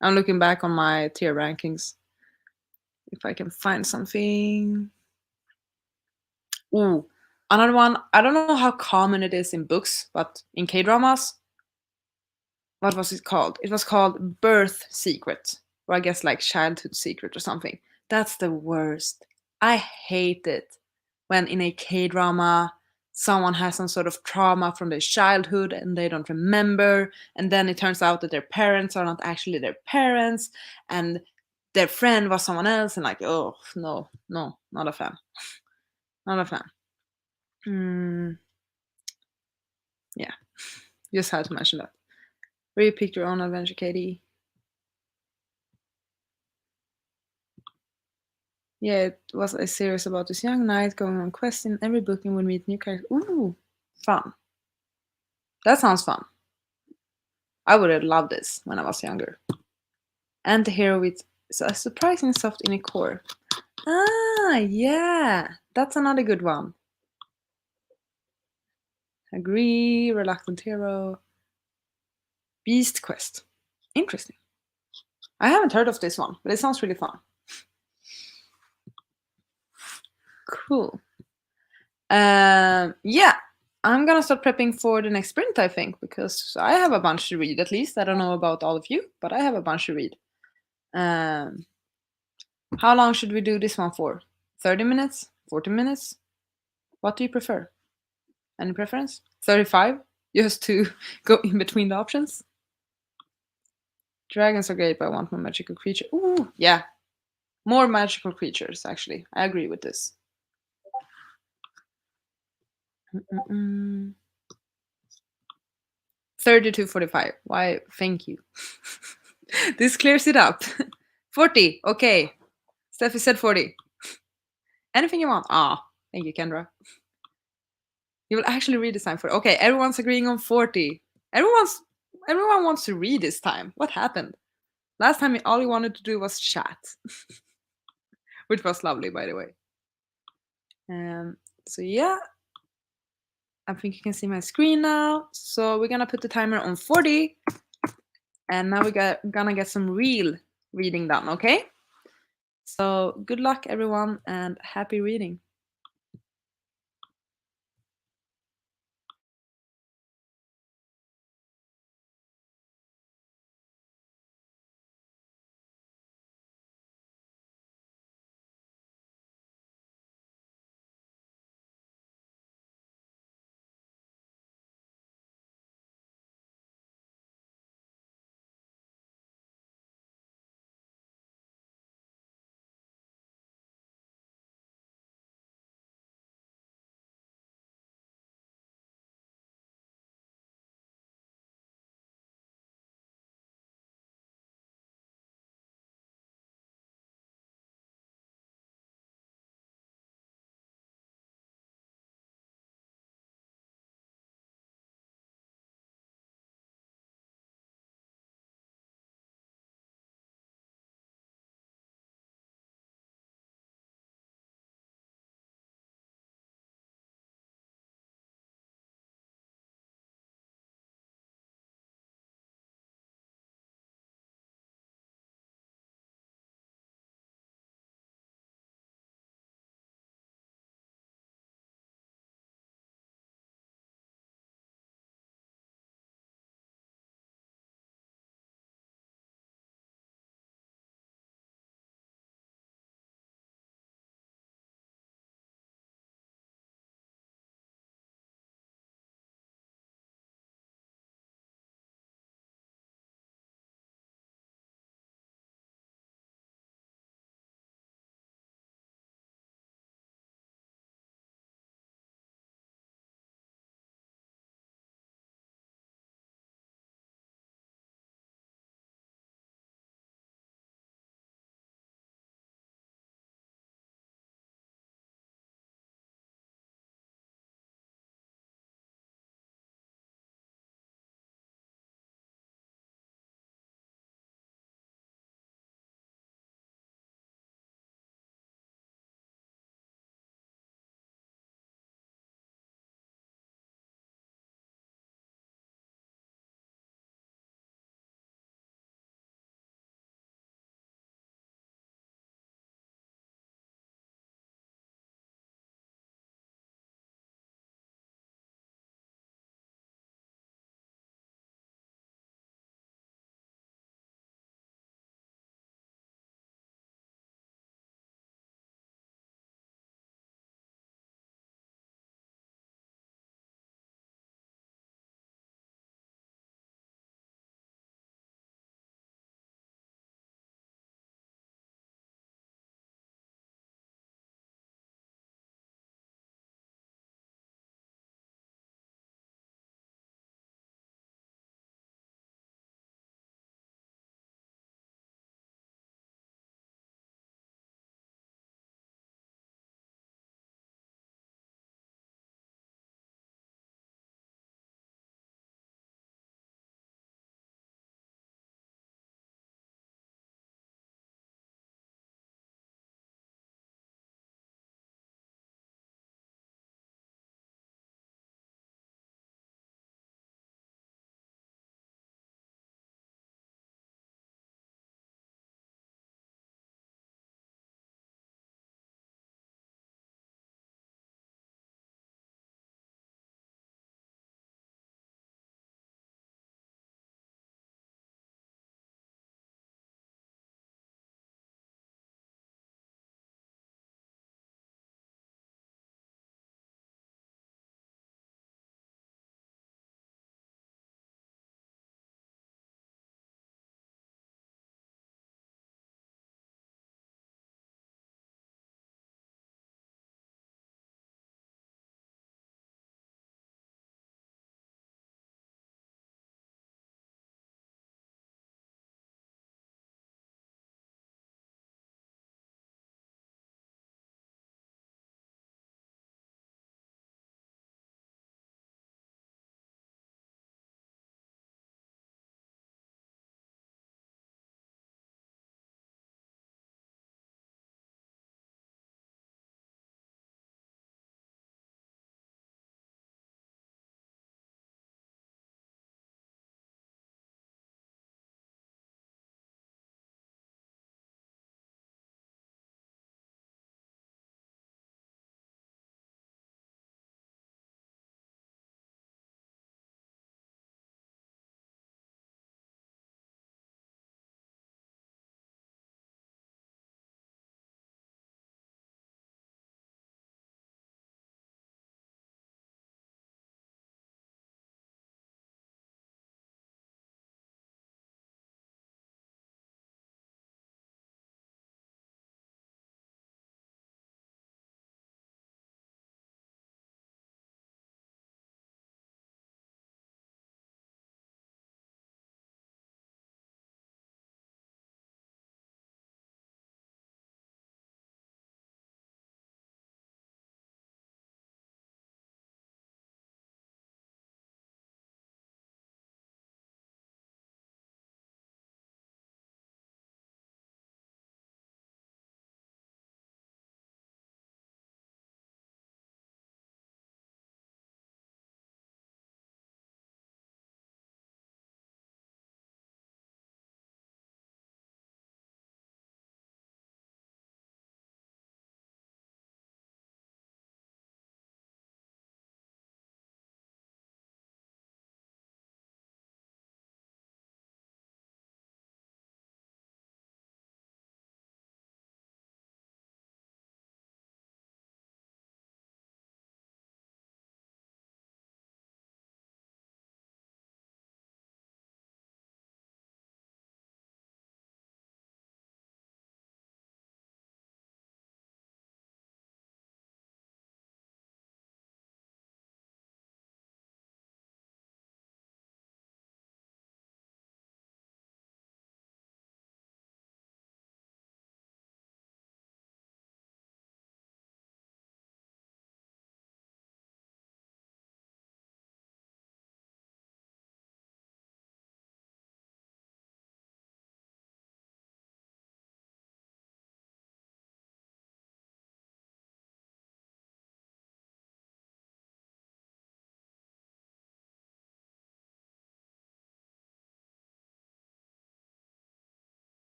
Speaker 1: I'm looking back on my tier rankings. If I can find something. Ooh, another one. I don't know how common it is in books, but in K-dramas, what was it called? It was called Birth Secret, or I guess like Childhood Secret or something. That's the worst. I hate it when in a K-drama someone has some sort of trauma from their childhood and they don't remember, and then it turns out that their parents are not actually their parents, and their friend was someone else, and like, oh no, not a fan. Not a fan. Yeah, just had to mention that. Where you picked your own adventure, Katie. Yeah, it was a series about this young knight going on quests in every book and would meet new characters. Ooh, fun. That sounds fun. I would have loved this when I was younger. And the hero with a surprising soft inner core. Ah, yeah. That's another good one. Agree, reluctant hero. Beast quest. Interesting. I haven't heard of this one, but it sounds really fun. Cool. Yeah, I'm gonna start prepping for the next sprint, I think, because I have a bunch to read at least. I don't know about all of you, but I have a bunch to read. How long should we do this one for? 30 minutes? 40 minutes? What do you prefer? Any preference? 35? Just to go in between the options? Dragons are great, but I want more magical creature. Ooh, yeah. More magical creatures, actually. I agree with this. 30 to 45. Why? Thank you. This clears it up. 40. Okay. Steffi said 40. Anything you want. Ah, thank you, Kendra. You will actually read this time for. Okay, everyone's agreeing on 40. Everyone wants to read this time. What happened? Last time all you wanted to do was chat. Which was lovely, by the way. So yeah. I think you can see my screen now. So we're gonna put the timer on 40. And now we're gonna get some real reading done, okay? So good luck, everyone, and happy reading.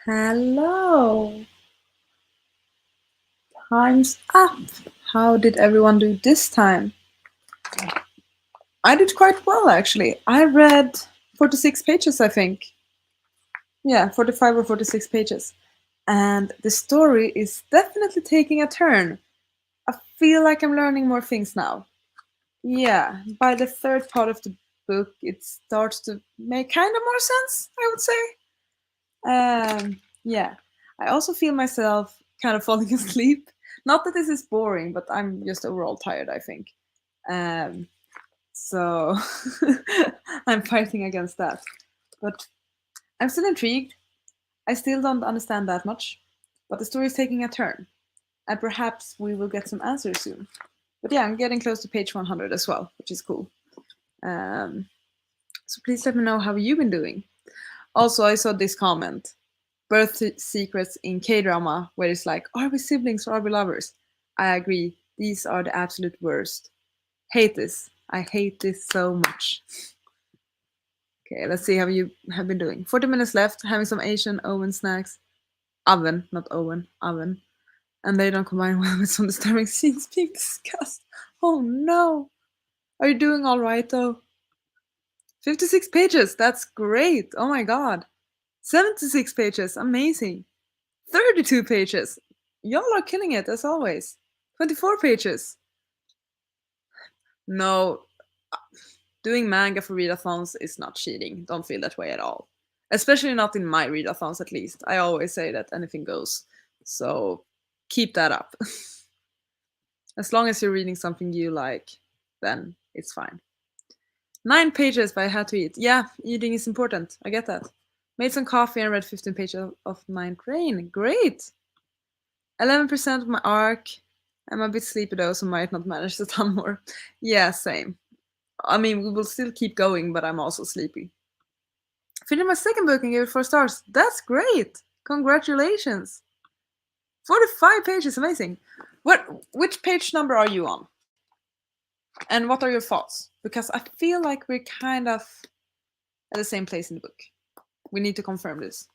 Speaker 1: Hello. Time's up. How did everyone do this time? I did quite well, actually. I read 46 pages, I think. Yeah, 45 or 46 pages. And the story is definitely taking a turn. I feel like I'm learning more things now. Yeah, by the third part of the book, it starts to make kind of more sense, I would say. Yeah, I also feel myself kind of falling asleep. Not that this is boring, but I'm just overall tired, I think. Um, so I'm fighting against that. But I'm still intrigued. I still don't understand that much, but the story is taking a turn, and perhaps we will get some answers soon. But yeah, I'm getting close to page 100 as well, which is cool. Um, so please let me know how you've been doing. Also, I saw this comment: birth secrets in K-drama, where it's like, are we siblings or are we lovers? I agree. These are the absolute worst. Hate this. I hate this so much. Okay, let's see how you have been doing. 40 minutes left, having some Asian oven snacks. Oven, not Owen, oven. And they don't combine well with some disturbing scenes being discussed. Oh no! Are you doing alright though? 56 pages, that's great! Oh my god! 76 pages, amazing! 32 pages! Y'all are killing it as always. 24 pages! No, doing manga for readathons is not cheating. Don't feel that way at all. Especially not in my readathons, at least. I always say that anything goes. So keep that up. As long as you're reading something you like, then it's fine. 9 pages, but I had to eat. Yeah, eating is important. I get that. Made some coffee and read 15 pages of Ninth Rain. Great! 11% of my arc. I'm a bit sleepy though, so might not manage a ton more. Yeah, same. I mean, we will still keep going, but I'm also sleepy. Finished my second book and gave it 4 stars. That's great! Congratulations! 45 pages, amazing. Which page number are you on? And what are your thoughts? Because I feel like we're kind of at the same place in the book. We need to confirm this.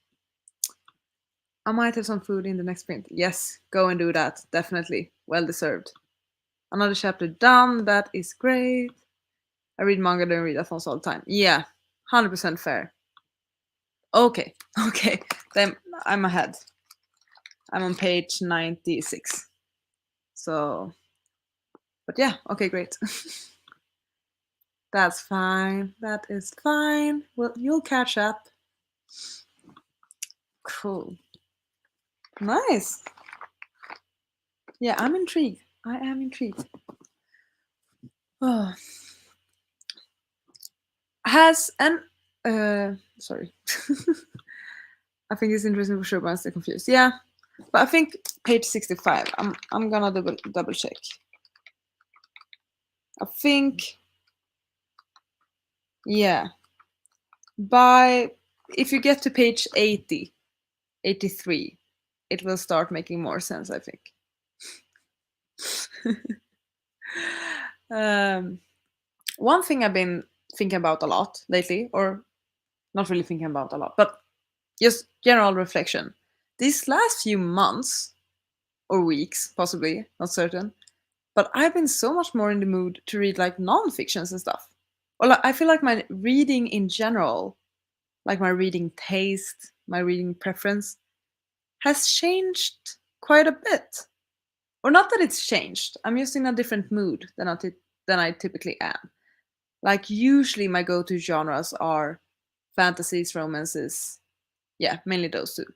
Speaker 1: I might have some food in the next print. Yes, go and do that. Definitely. Well deserved. Another chapter done. That is great. I read manga and readathons all the time. Yeah, 100% fair. Okay, okay. Then I'm ahead. I'm on page 96. So, but yeah, okay, great. That's fine. That is fine. Well, you'll catch up. Cool. Nice. Yeah, I'm intrigued. I am intrigued. Oh. Has an sorry. I think it's interesting for sure, but I'm still confused. Yeah, but I think page 65. I'm gonna double check. I think, yeah. By if you get to page 80, 83, it will start making more sense, I think. One thing I've been thinking about a lot lately, or not really thinking about a lot, but just general reflection. These last few months, or weeks, possibly, not certain, but I've been so much more in the mood to read like non-fictions and stuff. Well, I feel like my reading in general, like my reading taste, my reading preference, has changed quite a bit. Or not that it's changed. I'm just in a different mood than I typically am. Like usually my go-to genres are fantasies, romances. Yeah, mainly those two.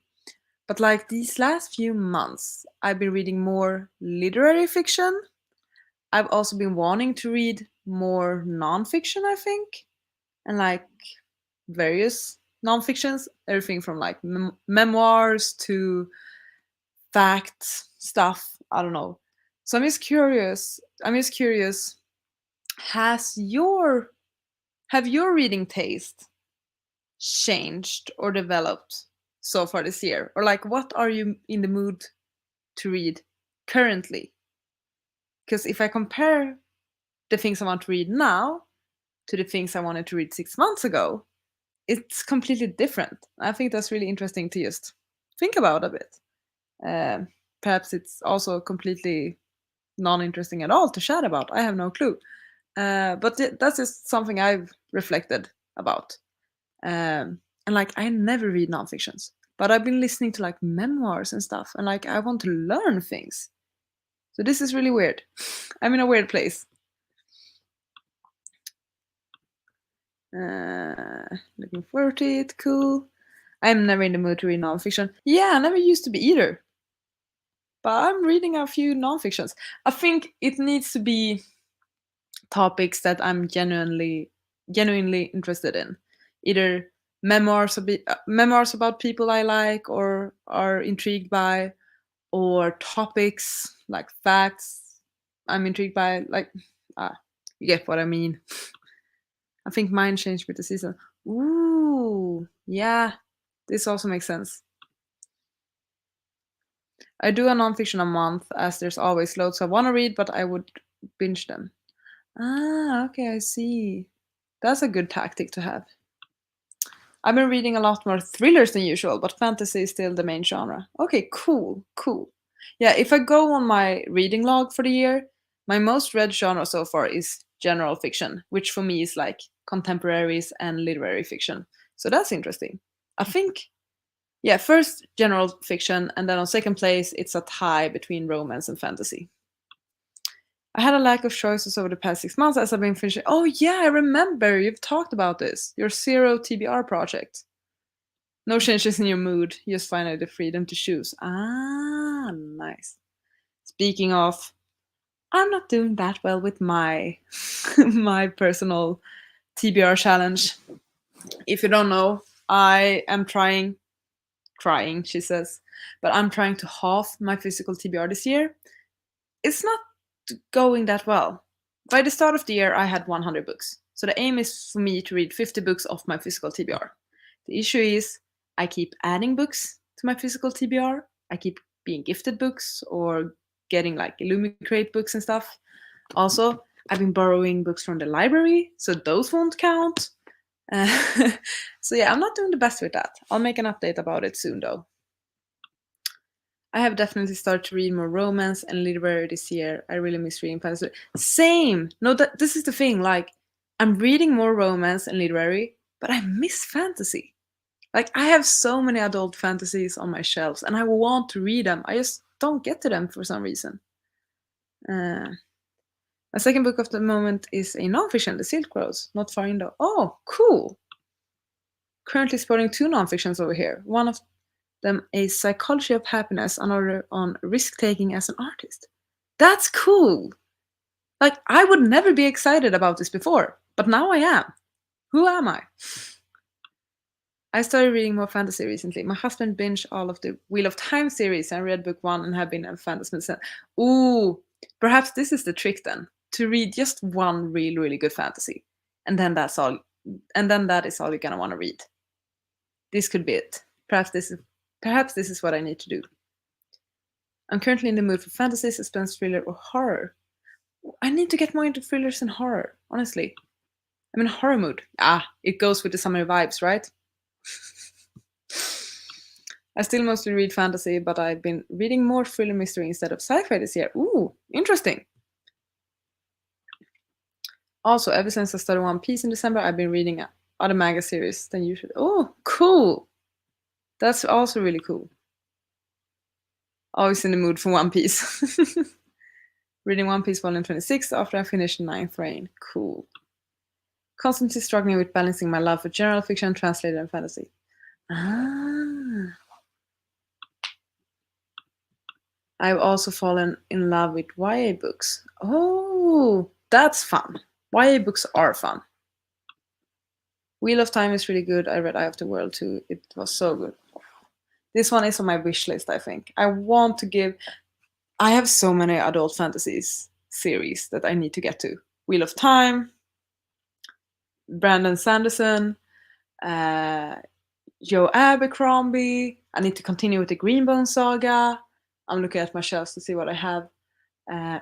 Speaker 1: But like these last few months, I've been reading more literary fiction. I've also been wanting to read more nonfiction, I think, and like various nonfictions, everything from like memoirs to fact stuff. I don't know. So I'm just curious. Has your have your reading taste changed or developed so far this year? Or like what are you in the mood to read currently? Because if I compare the things I want to read now to the things I wanted to read 6 months ago, it's completely different. I think that's really interesting to just think about a bit. Perhaps it's also completely non-interesting at all to chat about. I have no clue. But that's just something I've reflected about. And like I never read nonfictions, but I've been listening to like memoirs and stuff, and like I want to learn things. So this is really weird. I'm in a weird place. Looking forward to it. Cool. I'm never in the mood to read nonfiction. Yeah, I never used to be either. But I'm reading a few nonfictions. I think it needs to be topics that I'm genuinely interested in. Either memoirs about people I like or are intrigued by, or topics like facts I'm intrigued by. Like, you get what I mean. I think mine changed with the season. Ooh, yeah, this also makes sense. I do a nonfiction a month, as there's always loads I want to read, but I would binge them. Ah, okay, I see. That's a good tactic to have. I've been reading a lot more thrillers than usual, but fantasy is still the main genre. Okay, cool, cool. Yeah, if I go on my reading log for the year, my most read genre so far is general fiction, which for me is like contemporaries and literary fiction. So that's interesting. I think, yeah, first general fiction, and then on second place, it's a tie between romance and fantasy. I had a lack of choices over the past 6 months as I've been finishing. Oh, yeah, I remember. You've talked about this. Your zero TBR project. No changes in your mood. Just finally the freedom to choose. Ah, nice. Speaking of, I'm not doing that well with my my personal TBR challenge. If you don't know, I am trying, she says, but I'm trying to halve my physical TBR this year. It's not going that well. By the start of the year, I had 100 books. So the aim is for me to read 50 books of my physical TBR. The issue is I keep adding books to my physical TBR. I keep being gifted books or getting like Illumicrate books and stuff. Also, I've been borrowing books from the library, so those won't count. So yeah, I'm not doing the best with that. I'll make an update about it soon though. I have definitely started to read more romance and literary this year. I really miss reading fantasy. Same. No, this is the thing. Like, I'm reading more romance and literary, but I miss fantasy. Like, I have so many adult fantasies on my shelves, and I want to read them. I just don't get to them for some reason. My second book of the moment is a nonfiction, The Silk Rose, not far in though. Oh, cool. Currently spotting two nonfictions over here. One of them a psychology of happiness, another on risk taking as an artist. That's cool. Like, I would never be excited about this before, but now I am. Who am I? I started reading more fantasy recently. My husband binged all of the Wheel of Time series and read book 1 and have been a fantasy since. Ooh, perhaps this is the trick then. To read just one really good fantasy. And then that's all, and then that is all you're gonna want to read. This could be it. Perhaps this is what I need to do. I'm currently in the mood for fantasy, suspense, thriller, or horror. I need to get more into thrillers and horror, honestly. I'm in a horror mood. It goes with the summer vibes, right? I still mostly read fantasy, but I've been reading more thriller mystery instead of sci-fi this year. Ooh, interesting. Also, ever since I started One Piece in December, I've been reading other manga series than usual. Oh, cool. That's also really cool. Always in the mood for One Piece. Reading One Piece Volume 26 after I finished Ninth Reign. Cool. Constantly struggling with balancing my love for general fiction, translated, and fantasy. I've also fallen in love with YA books. Oh, that's fun. YA books are fun. Wheel of Time is really good. I read Eye of the World too. It was so good. This one is on my wish list, I think. I have so many adult fantasies series that I need to get to. Wheel of Time, Brandon Sanderson, Joe Abercrombie. I need to continue with the Greenbone saga. I'm looking at my shelves to see what I have.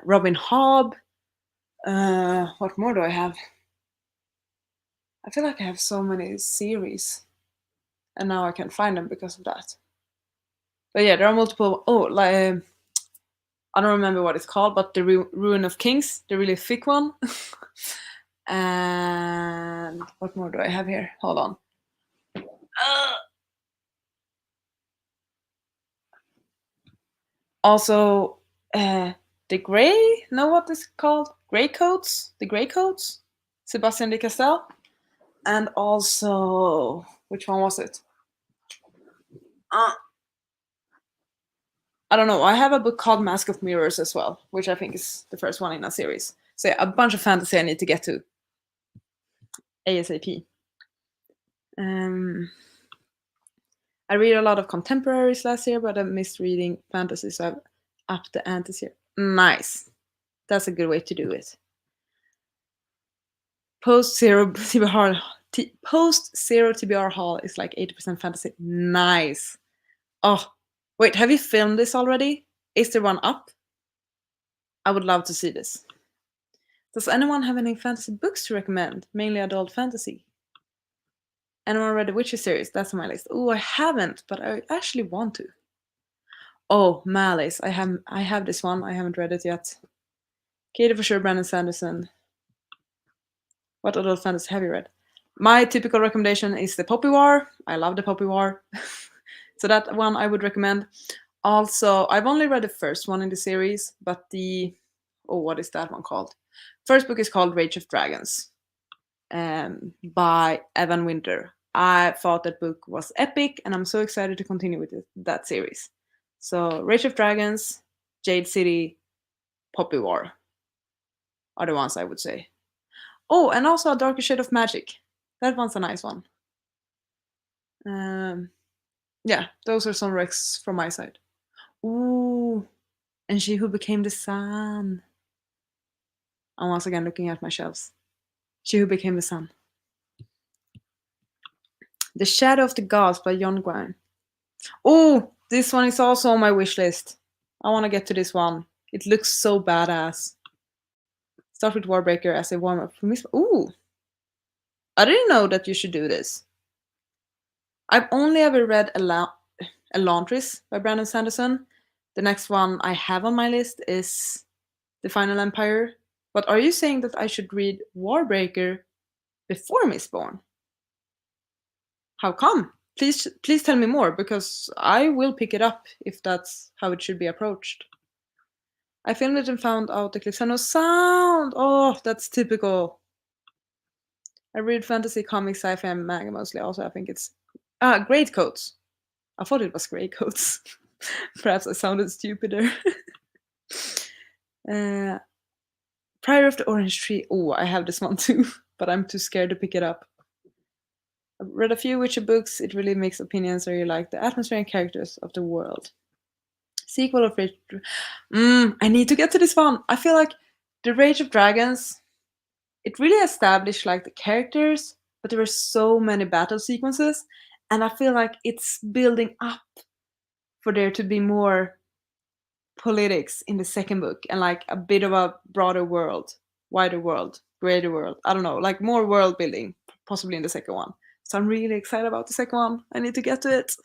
Speaker 1: Robin Hobb. What more do I have? I feel like I have so many series. And now I can't find them because of that. But yeah, there are multiple. Oh, like I don't remember what it's called, but the Ruin of Kings, the really thick one. And what more do I have here? Hold on. Also, the Grey. Know what this is called? Grey Coats. The Grey Coats. Sebastian de Castell. And also, which one was it? I don't know. I have a book called Mask of Mirrors as well, which I think is the first one in a series. So yeah, a bunch of fantasy I need to get to ASAP. I read a lot of contemporaries last year, but I missed reading fantasy, so I've upped the ante here. Nice. That's a good way to do it. Post zero TBR Hall is like 80% fantasy. Nice. Oh, wait, have you filmed this already? Is there one up? I would love to see this. Does anyone have any fantasy books to recommend? Mainly adult fantasy. Anyone read the Witcher series? That's on my list. Oh, I haven't, but I actually want to. Oh, Malice. I have this one. I haven't read it yet. Katie for sure, Brandon Sanderson. What adult fantasy have you read? My typical recommendation is the Poppy War. I love the Poppy War. So that one I would recommend. Also, I've only read the first one in the series, but what is that one called? First book is called Rage of Dragons, by Evan Winter. I thought that book was epic, and I'm so excited to continue with that series. So, Rage of Dragons, Jade City, Poppy War are the ones I would say. Oh, and also A Darker Shade of Magic. That one's a nice one. Yeah, those are some recs from my side. Ooh, and She Who Became the Sun. I'm once again looking at my shelves. She Who Became the Sun. The Shadow of the Gods by John Gwynne. Oh, this one is also on my wish list. I want to get to this one. It looks so badass. Start with Warbreaker as a warm-up for Miss. Ooh, I didn't know that you should do this. I've only ever read Elantris by Brandon Sanderson. The next one I have on my list is The Final Empire. But are you saying that I should read Warbreaker before Mistborn? How come? Please tell me more, because I will pick it up if that's how it should be approached. I filmed it and found out the clips had no sound. Oh, that's typical. I read fantasy, comics, sci-fi, and manga mostly. Also, I think it's Great Coats. I thought it was Grey Coats. Perhaps I sounded stupider. Prior of the Orange Tree. Oh, I have this one too, but I'm too scared to pick it up. I've read a few Witcher books. It really makes opinions where you like the atmosphere and characters of the world. Sequel of Rage. I need to get to this one. I feel like the Rage of Dragons, it really established like the characters, but there were so many battle sequences, and I feel like it's building up for there to be more politics in the second book and like a bit of a broader world, wider world, greater world. I don't know, like more world building, possibly in the second one. So I'm really excited about the second one. I need to get to it.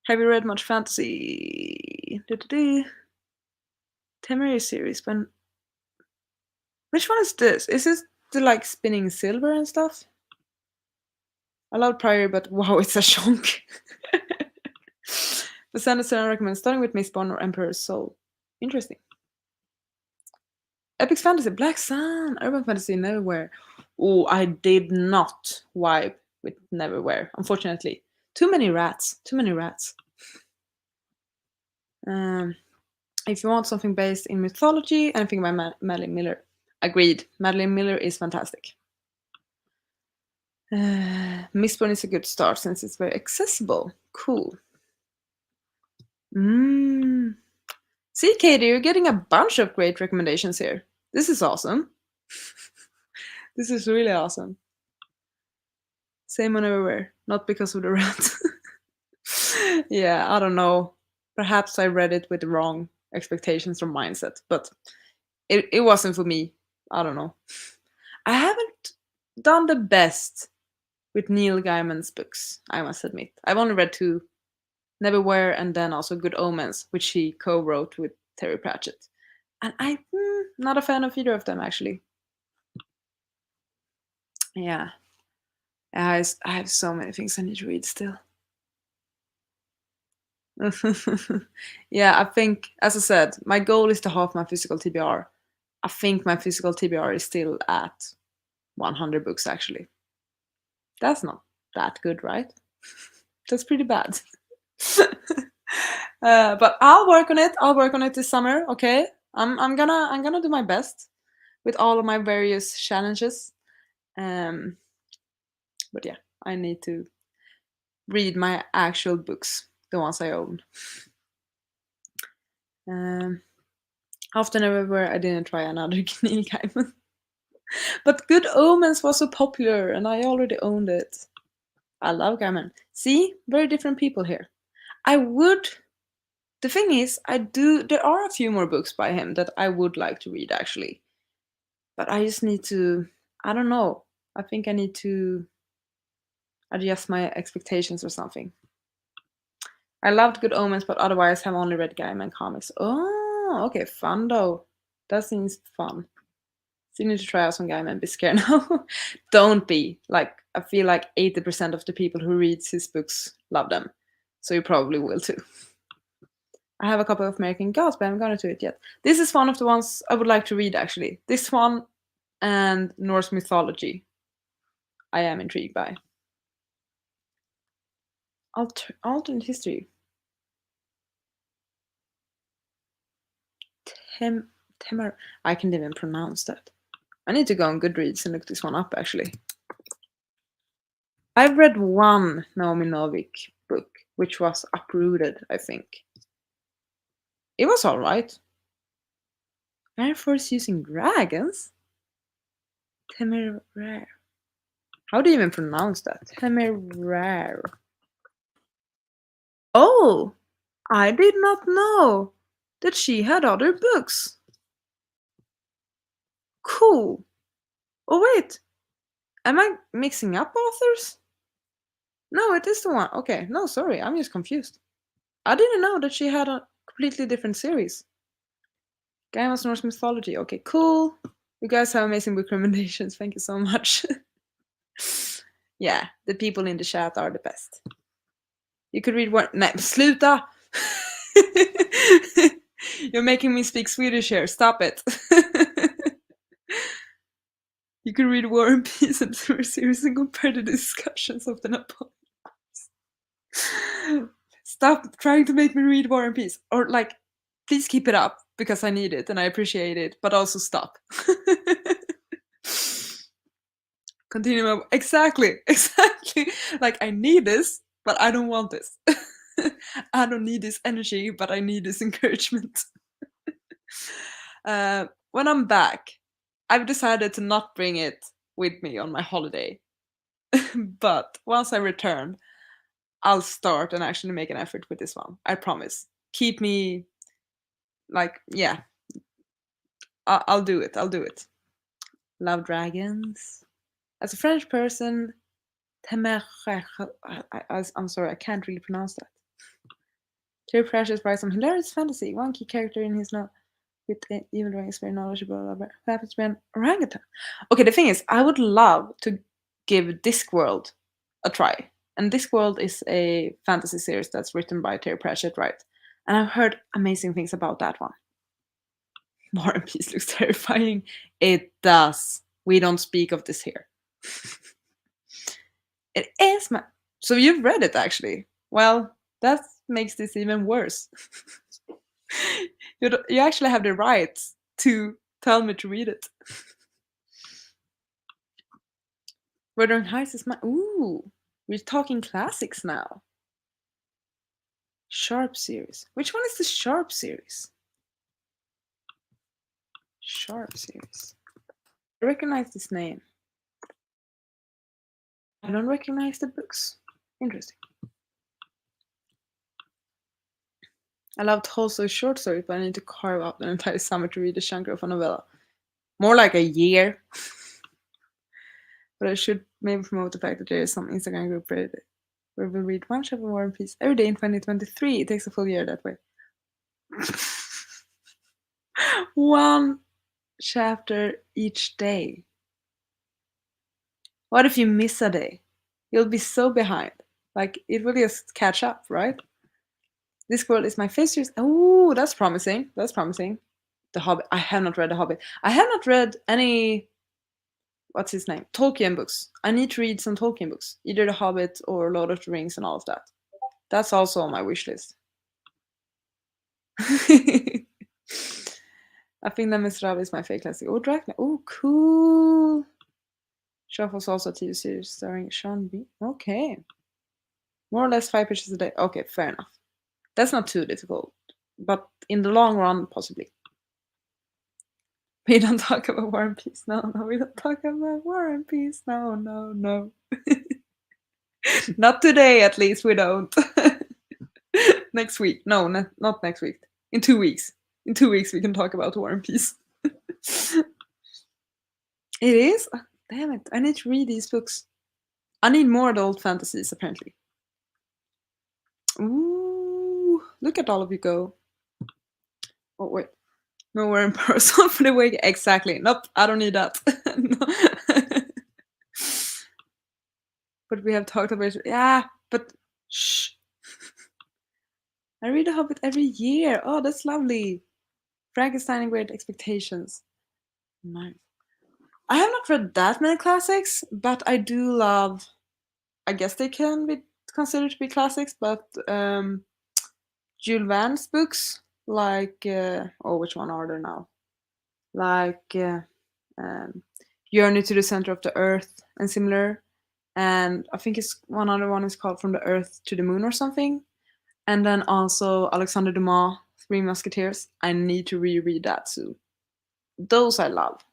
Speaker 1: Have you read much fantasy? Temeri series. Which one is this? Is this the like spinning silver and stuff? I love Prior, but wow, it's a chunk. The Sanderson recommends starting with Mistborn or Emperor's Soul. Interesting. Epic Fantasy, Black Sun, Urban Fantasy, Neverwhere. Oh, I did not vibe with Neverwhere, unfortunately. Too many rats. If you want something based in mythology, anything by Madeline Miller. Agreed. Madeline Miller is fantastic. Mistborn is a good start since it's very accessible. Cool. See, Katie, you're getting a bunch of great recommendations here. This is awesome. This is really awesome. Same on Everywhere, not because of the rat. Yeah, I don't know. Perhaps I read it with the wrong expectations or mindset, but it wasn't for me. I don't know. I haven't done the best with Neil Gaiman's books, I must admit. I've only read 2. Neverwhere, and then also Good Omens, which he co-wrote with Terry Pratchett. And I'm not a fan of either of them, actually. Yeah. I have so many things I need to read still. Yeah, I think, as I said, my goal is to halve my physical TBR. I think my physical TBR is still at 100 books, actually. That's not that good, right? That's pretty bad. But I'll work on it. I'll work on it this summer. Okay, I'm gonna do my best with all of my various challenges. But yeah, I need to read my actual books, the ones I own. Often everywhere I didn't try another Neil Gaiman. But Good Omens was so popular and I already owned it. I love Gaiman. See, very different people here. The thing is, there are a few more books by him that I would like to read actually. But I just need to, I don't know. I think I need to adjust my expectations or something. I loved Good Omens, but otherwise have only read Gaiman comics. Oh, okay, fun though. That seems fun. So you need to try out some Gaiman. Be scared now. Don't be. Like, I feel like 80% of the people who reads his books love them. So you probably will too. I have a copy of American Gods, but I haven't gone to it yet. This is one of the ones I would like to read actually. This one and Norse mythology. I am intrigued by. Alternate history. Temer. I can't even pronounce that. I need to go on Goodreads and look this one up actually. I've read one Naomi Novik book, which was Uprooted, I think. It was alright. Air Force using dragons? Temeraire. How do you even pronounce that? Temeraire. Oh, I did not know that she had other books. Cool. Oh wait, am I mixing up authors? No, it is the one. Okay, no, sorry, I'm just confused. I didn't know that she had a completely different series. Gaiman's Norse mythology. Okay, cool. You guys have amazing book recommendations. Thank you so much. Yeah, the people in the chat are the best. You could read one. Nej, sluta! You're making me speak Swedish here. Stop it. You could read War and Peace and series and compare the discussions of the Napoleon. Stop trying to make me read War and Peace. Or like, please keep it up because I need it and I appreciate it, but also stop. Continue my exactly. Like I need this, but I don't want this. I don't need this energy, but I need this encouragement. When I'm back, I've decided to not bring it with me on my holiday. But once I return, I'll start and actually make an effort with this one. I promise. Keep me like, yeah. I'll do it. Love dragons. As a French person, I'm sorry, I can't really pronounce that. Terry Pratchett writes some hilarious fantasy. One key character in his novel with evil dragons very knowledgeable about happens to be an orangutan. Okay, the thing is, I would love to give Discworld a try. And Discworld is a fantasy series that's written by Terry Pratchett, right? And I've heard amazing things about that one. War and Peace looks terrifying. It does. We don't speak of this here. It is so you've read it actually. Well, that makes this even worse. You actually have the right to tell me to read it. Wuthering Heights is my ooh. We're talking classics now. Sharp series. Which one is the Sharp series? Sharp series. I recognize this name. I don't recognize the books. Interesting. I love Tolstoy's short stories, but I need to carve out an entire summer to read a chunk of a novella. More like a year. But I should maybe promote the fact that there is some Instagram group where where we'll read one chapter of War and Peace every day in 2023. It takes a full year that way. One chapter each day. What if you miss a day? You'll be so behind. Like, it will just catch up, right? This world is my first series. Oh, that's promising. That's promising. The Hobbit. I have not read The Hobbit. I have not read any, what's his name? Tolkien books. I need to read some Tolkien books. Either The Hobbit or Lord of the Rings and all of that. That's also on my wish list. I think that Misrab is my fake classic. Oh, Dracula. Oh, cool. Shuff was also a TV series starring Sean B. Okay. More or less 5 pages a day. Okay, fair enough. That's not too difficult. But in the long run, possibly. We don't talk about War and Peace. No, we don't talk about War and Peace. No. Not today, at least we don't. Next week. No, not next week. In 2 weeks. In 2 weeks we can talk about War and Peace. It is? Oh, damn it. I need to read these books. I need more adult fantasies, apparently. Ooh, look at all of you go. Oh, wait. Nowhere in person for the week. Exactly. Nope, I don't need that. No. But we have talked about it. Yeah, but shh. I read The Hobbit every year. Oh, that's lovely. Frankenstein and Great Expectations. Nice. I have not read that many classics, but I do love. I guess they can be considered to be classics, but Jules Verne's books, like which one are there now? Like Journey to the Center of the Earth and similar, and I think it's one other one is called From the Earth to the Moon or something, and then also Alexander Dumas, Three Musketeers. I need to reread that soon. Those I love.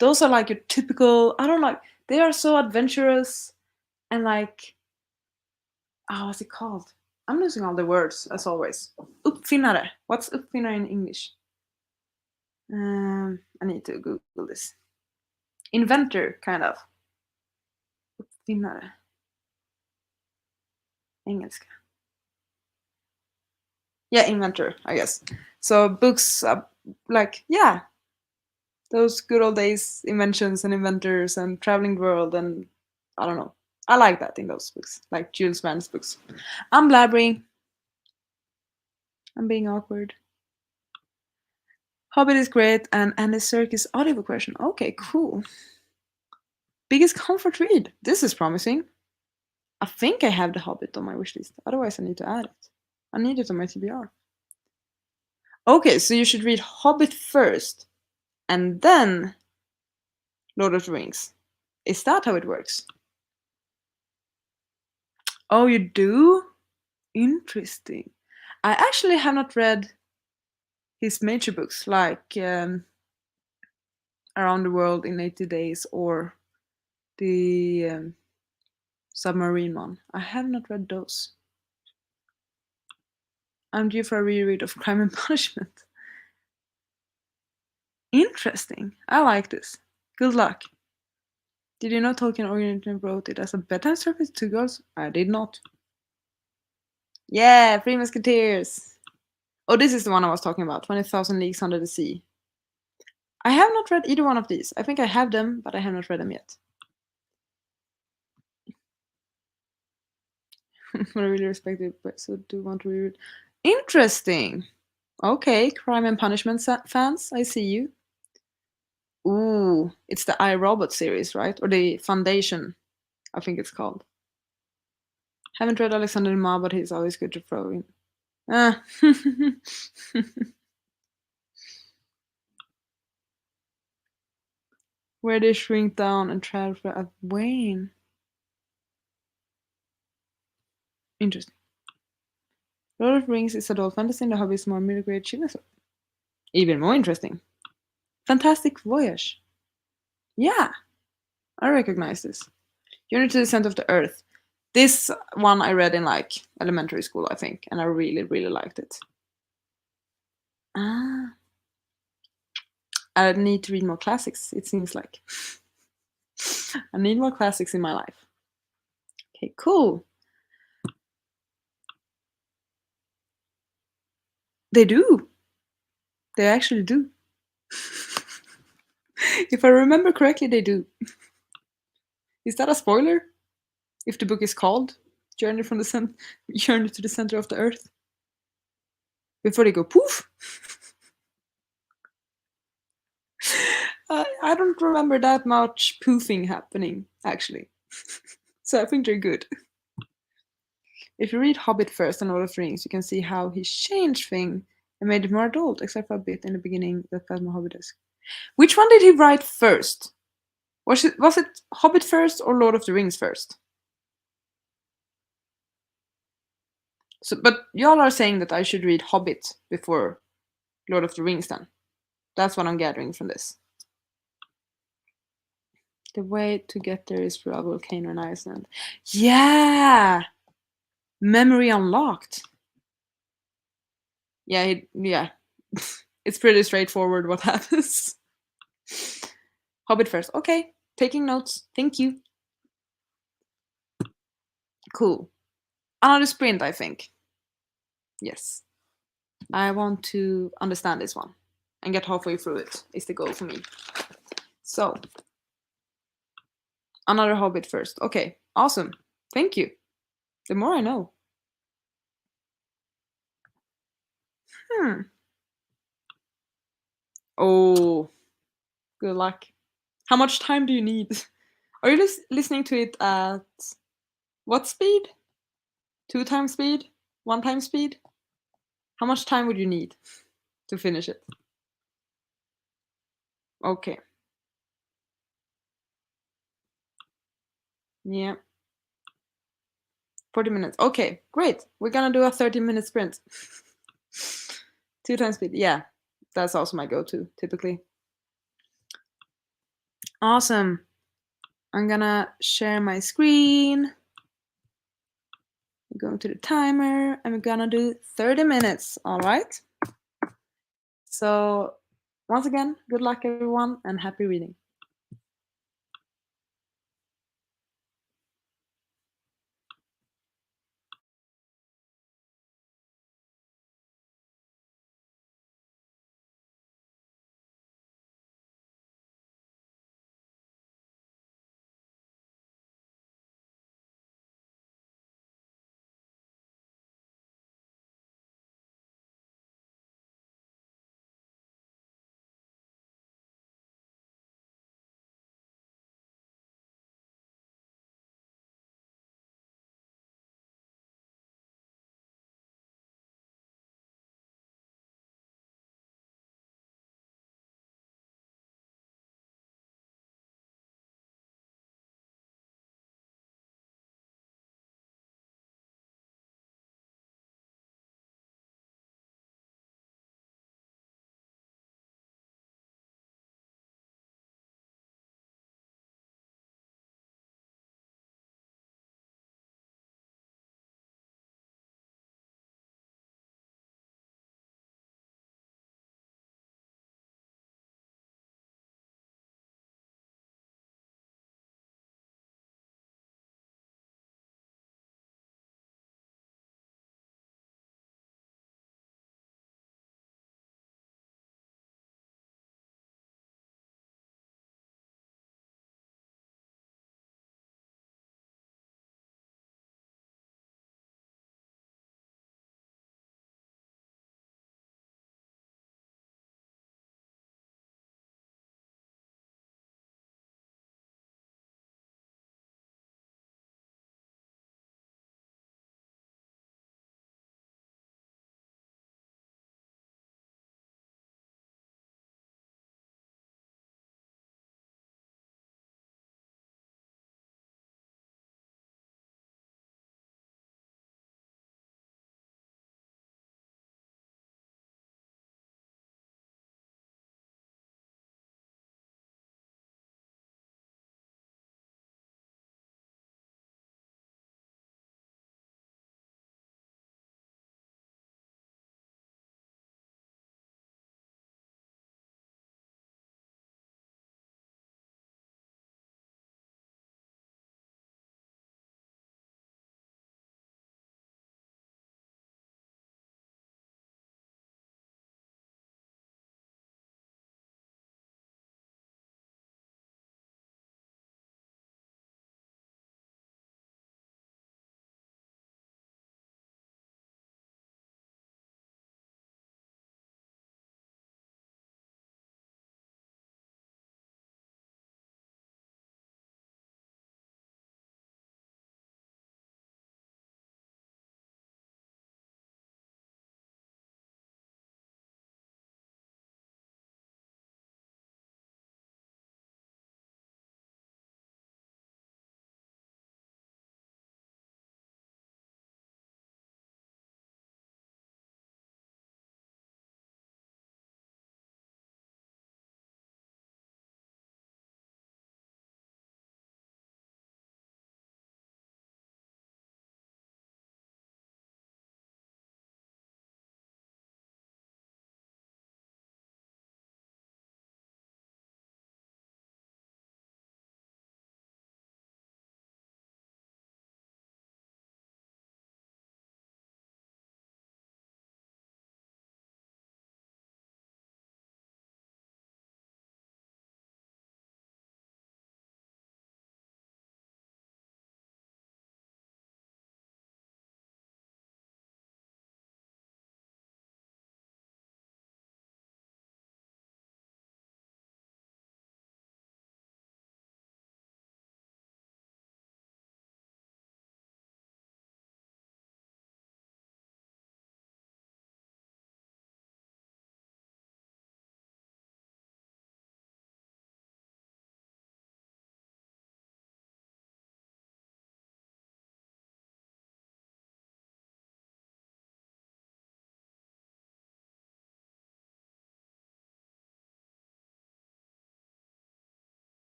Speaker 1: Those are like your typical. I don't like. They are so adventurous and like. Oh, what's it called? I'm losing all the words as always. Uppfinnare. What's uppfinnare in English? I need to Google this. Inventor, kind of. Uppfinnare. Engelska. Yeah, inventor, I guess. So books, like, yeah, those good old days inventions and inventors and traveling the world, and I don't know. I like that in those books, like Jules Verne's books. I'm blabbering. I'm being awkward. Hobbit is great, and Andy Serkis audiobook version. Okay, cool. Biggest comfort read. This is promising. I think I have The Hobbit on my wishlist. Otherwise, I need to add it. I need it on my TBR. Okay, so you should read Hobbit first, and then Lord of the Rings. Is that how it works? Oh, you do? Interesting. I actually have not read his major books, like Around the World in 80 Days or the submarine one. I have not read those. I'm due for a reread of Crime and Punishment. Interesting. I like this. Good luck. Did you know Tolkien originally wrote it as a bedtime story for 2 girls? I did not. Yeah, Three Musketeers. Oh, this is the one I was talking about. 20,000 Leagues Under the Sea. I have not read either one of these. I think I have them, but I have not read them yet. I really respect it, but so do want to read. Interesting. Okay, Crime and Punishment fans, I see you. Ooh, it's the iRobot series, right? Or the Foundation, I think it's called. Haven't read Alexander Dumas, but he's always good to throw in. Ah. Where they shrink down and travel for a Wayne. Interesting. Lord of the Rings is adult fantasy and The Hobbit is more middle grade children's. Even more interesting. Fantastic Voyage. Yeah, I recognize this. Journey to the Center of the Earth. This one I read in like elementary school, I think, and I really, really liked it. Ah. I need to read more classics, it seems like. I need more classics in my life. Okay, cool. They do. They actually do. If I remember correctly, they do. Is that a spoiler? If the book is called Journey to the Center of the Earth? Before they go poof? I don't remember that much poofing happening, actually. So I think they're good. If you read Hobbit first and Lord of the Rings, you can see how he changed things and made it more adult, except for a bit in the beginning that felt more Hobbit-esque. Which one did he write first? Was it Hobbit first or Lord of the Rings first? So, but y'all are saying that I should read Hobbit before Lord of the Rings then. That's what I'm gathering from this. The way to get there is through a volcano in Iceland. Yeah! Memory unlocked. Yeah, it's pretty straightforward what happens. Hobbit first. Okay, taking notes. Thank you. Cool. Another sprint, I think. Yes. I want to understand this one and get halfway through it is the goal for me. So, another Hobbit first. Okay, awesome. Thank you. The more I know. Oh, good luck. How much time do you need? Are you listening to it at what speed? 2 times speed? 1 time speed? How much time would you need to finish it? Okay. Yeah. 40 minutes. Okay, great. We're gonna do a 30-minute sprint. 2 times speed. Yeah, that's also my go-to, typically. Awesome. I'm gonna share my screen. We're going to the timer, and we're gonna do 30 minutes, all right? So, once again, good luck, everyone, and happy reading.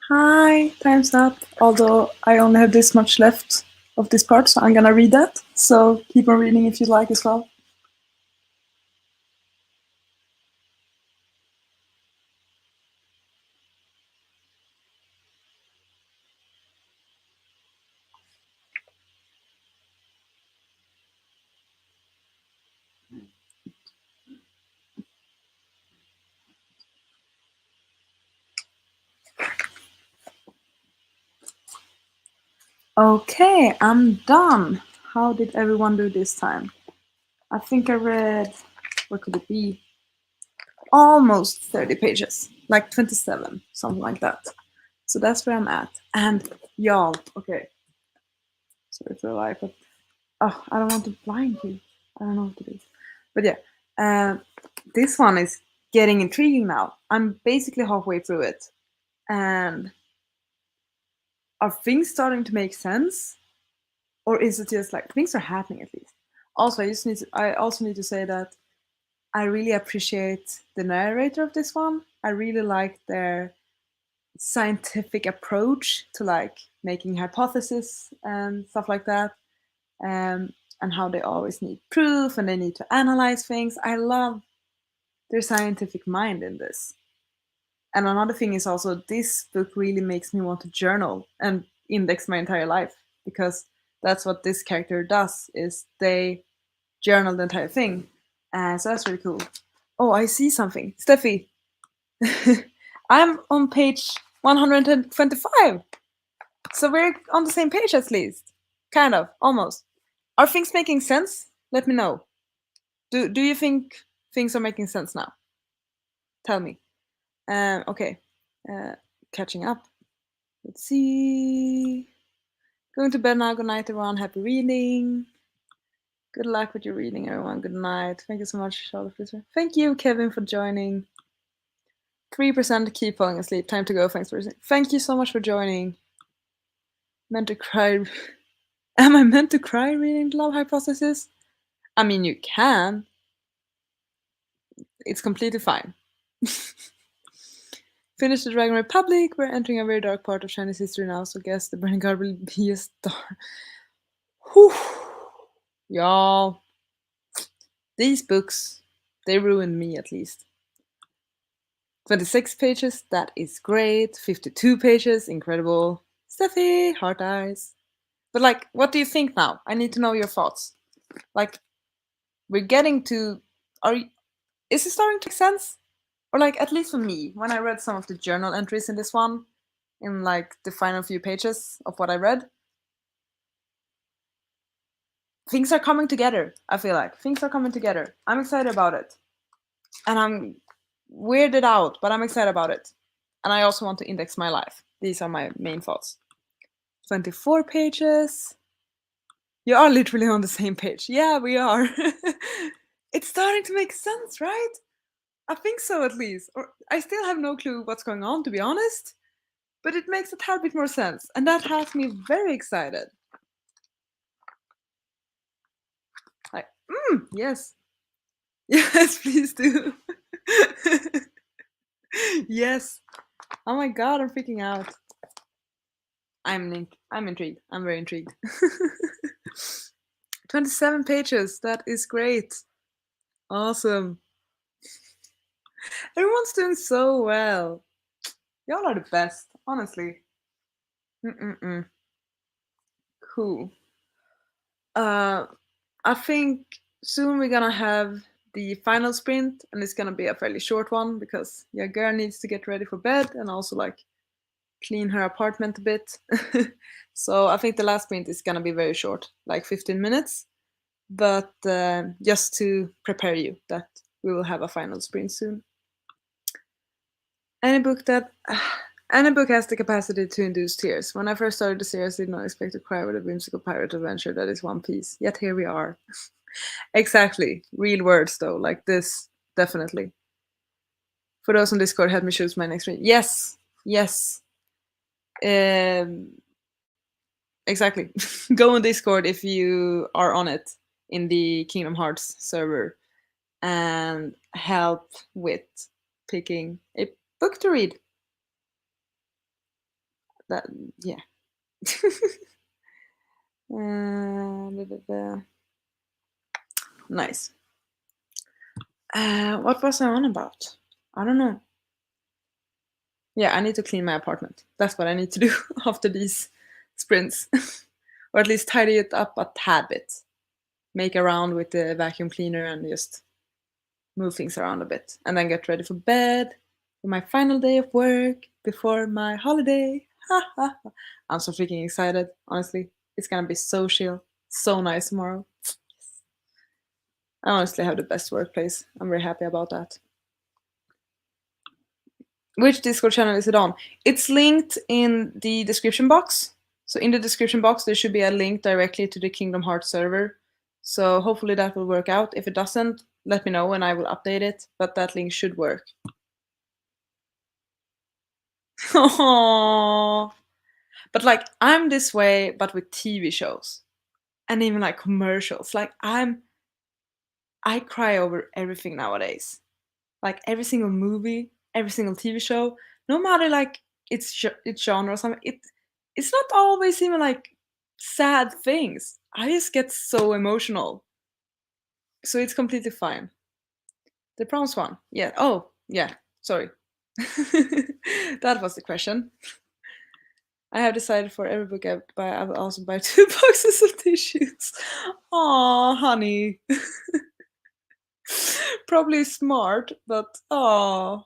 Speaker 1: Hi, time's up. Although I only have this much left of this part, so I'm gonna read that. So keep on reading if you'd like as well. Okay, I'm done. How did everyone do this time? I think I read, what could it be? Almost 30 pages, like 27, something like that. So that's where I'm at. And y'all, okay, sorry for the life, but I don't want to blind you. I don't know what to do. But yeah, this one is getting intriguing now. I'm basically halfway through it. And are things starting to make sense? Or is it just like things are happening at least? Also, I also need to say that I really appreciate the narrator of this one. I really like their scientific approach to like making hypotheses and stuff like that. And how they always need proof and they need to analyze things. I love their scientific mind in this. And another thing is also this book really makes me want to journal and index my entire life because that's what this character does is they journal the entire thing. So that's really cool. Oh, I see something. Steffi, I'm on page 125. So we're on the same page at least. Kind of, almost. Are things making sense? Let me know. Do you think things are making sense now? Tell me. Okay. Uh, Catching up. Let's see. Going to bed now. Good night, everyone. Happy reading. Good luck with your reading, everyone. Good night. Thank you so much, Charlotte. Thank you, Kevin, for joining. 3% keep falling asleep. Time to go. Thanks for listening. Thank you so much for joining. Meant to cry. Am I meant to cry reading the love hypothesis? I mean, you can. It's completely fine. Finish the Dragon Republic. We're entering a very dark part of Chinese history now, so guess the Burning Guard will be a star. Whew. Y'all. These books, they ruined me at least. 26 pages, that is great. 52 pages, incredible. Steffi, heart eyes. But like, what do you think now? I need to know your thoughts. Like, we're getting to, is it starting to make sense? Or like, at least for me, when I read some of the journal entries in this one, in like the final few pages of what I read, things are coming together. I feel like things are coming together. I'm excited about it. And I'm weirded out, but I'm excited about it. And I also want to index my life. These are my main thoughts. 24 pages. You are literally on the same page. Yeah, we are. It's starting to make sense, right? I think so, at least. Or I still have no clue what's going on, to be honest. But it makes a tad bit more sense. And that has me very excited. Like, yes. Yes, please do. Yes. Oh my god, I'm freaking out. I'm intrigued. I'm very intrigued. 27 pages. That is great. Awesome. Everyone's doing so well. Y'all are the best, honestly. Mm-mm-mm. Cool. I think soon we're gonna have the final sprint, and it's gonna be a fairly short one because your girl needs to get ready for bed and also like clean her apartment a bit. So I think the last sprint is gonna be very short, like 15 minutes. But just to prepare you that we will have a final sprint soon. Any book that any book has the capacity to induce tears. When I first started the series, I did not expect to cry with a whimsical pirate adventure that is One Piece. Yet here we are. Exactly. Real words though, like this, definitely. For those on Discord, help me choose my next read. Yes, yes. Exactly. Go on Discord if you are on it in the Kingdom Hearts server and help with picking a book to read. that, yeah. Nice. What was I on about? I don't know. Yeah, I need to clean my apartment. That's what I need to do after these sprints. Or at least tidy it up a tad bit. Make around with the vacuum cleaner and just move things around a bit. And then get ready for bed for my final day of work before my holiday. I'm so freaking excited, honestly. It's gonna be so chill, so nice tomorrow. I honestly have the best workplace. I'm very happy about that. Which Discord channel is it on? It's linked in the description box. So in the description box, there should be a link directly to the Kingdom Hearts server. So hopefully that will work out. If it doesn't, let me know and I will update it. But that link should work. Aww. But like, I'm this way, but with TV shows. And even like commercials. Like, I cry over everything nowadays. Like every single movie, every single TV show, no matter like its genre or something, it's not always even like sad things. I just get so emotional. So it's completely fine. The prompts one. Yeah. Oh, yeah. Sorry. That was the question. I have decided for every book I buy, I will also buy 2 boxes of tissues. Aw, honey. Probably smart, but aw.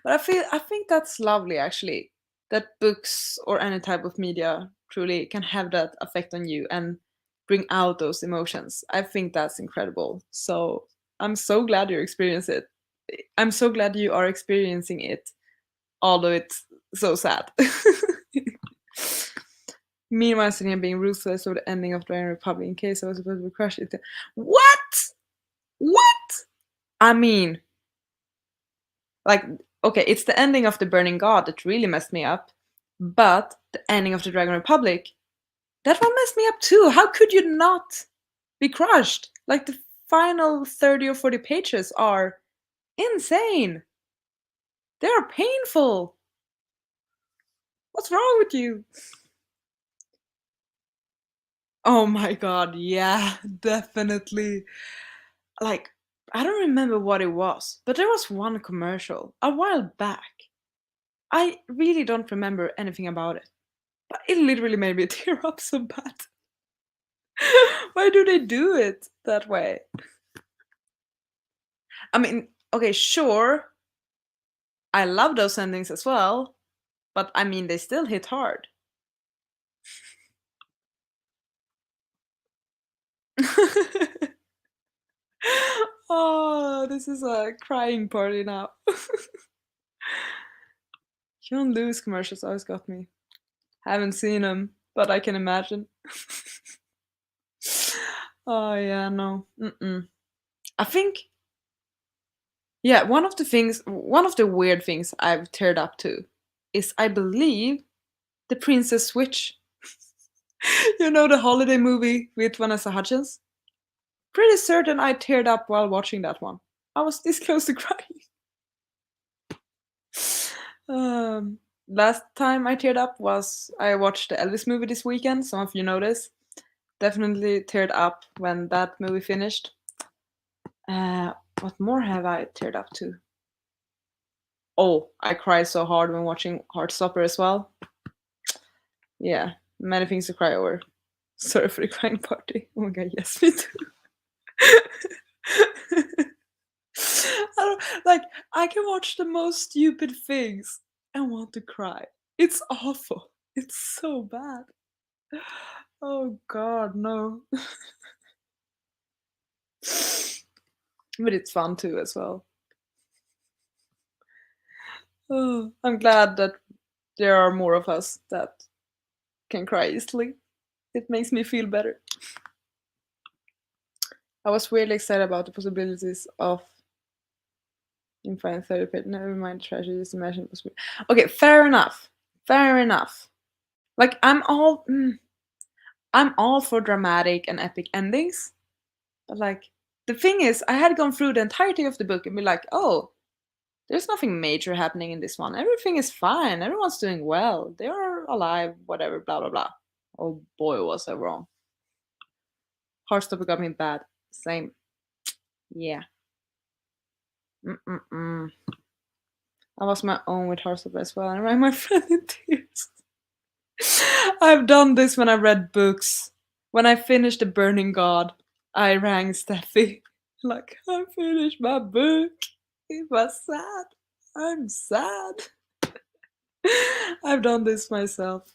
Speaker 1: But I think that's lovely actually. That books or any type of media truly can have that effect on you and bring out those emotions. I think that's incredible. So I'm so glad you experience it. I'm so glad you are experiencing it, although it's so sad. Meanwhile, sitting here being ruthless over the ending of Dragon Republic in case I was supposed to be crushed. What? What? I mean, like, okay, it's the ending of the Burning God that really messed me up, but the ending of the Dragon Republic, that one messed me up too. How could you not be crushed? Like the final 30 or 40 pages are insane. They are painful. What's wrong with you? Oh my god, yeah, definitely. Like, I don't remember what it was, but there was one commercial a while back. I really don't remember anything about it, but it literally made me tear up so bad. Why do they do it that way? I mean, okay, sure, I love those endings as well, but I mean, they still hit hard. Oh, this is a crying party now. John Lewis commercials always got me. Haven't seen them, but I can imagine. Oh yeah, no. I think, yeah, one of the weird things I've teared up to is, I believe, the Princess Switch. You know, the holiday movie with Vanessa Hudgens? Pretty certain I teared up while watching that one. I was this close to crying. Last time I teared up was I watched the Elvis movie this weekend. Some of you know this. Definitely teared up when that movie finished. What more have I teared up to? Oh, I cried so hard when watching Heartstopper as well. Yeah, many things to cry over. Sorry for the crying party. Oh my god, yes, me too. I can watch the most stupid things and want to cry. It's awful. It's so bad. Oh god, no. But it's fun too as well. Oh, I'm glad that there are more of us that can cry easily. It makes me feel better. I was really excited about the possibilities of infinite therapy. Never mind tragedy, just imagine it was. Okay, fair enough. Fair enough. Like I'm all for dramatic and epic endings. But like the thing is, I had gone through the entirety of the book and be like, oh, there's nothing major happening in this one. Everything is fine. Everyone's doing well. They are alive, whatever, blah, blah, blah. Oh boy, was I wrong. Heartstopper got me bad. Same. Yeah. Mm-mm-mm. I was my own with Heartstopper as well, and I ran my friend in tears. I've done this when I read books. When I finished The Burning God, I rang Steffi. Like, I finished my book. It was sad. I'm sad. I've done this myself.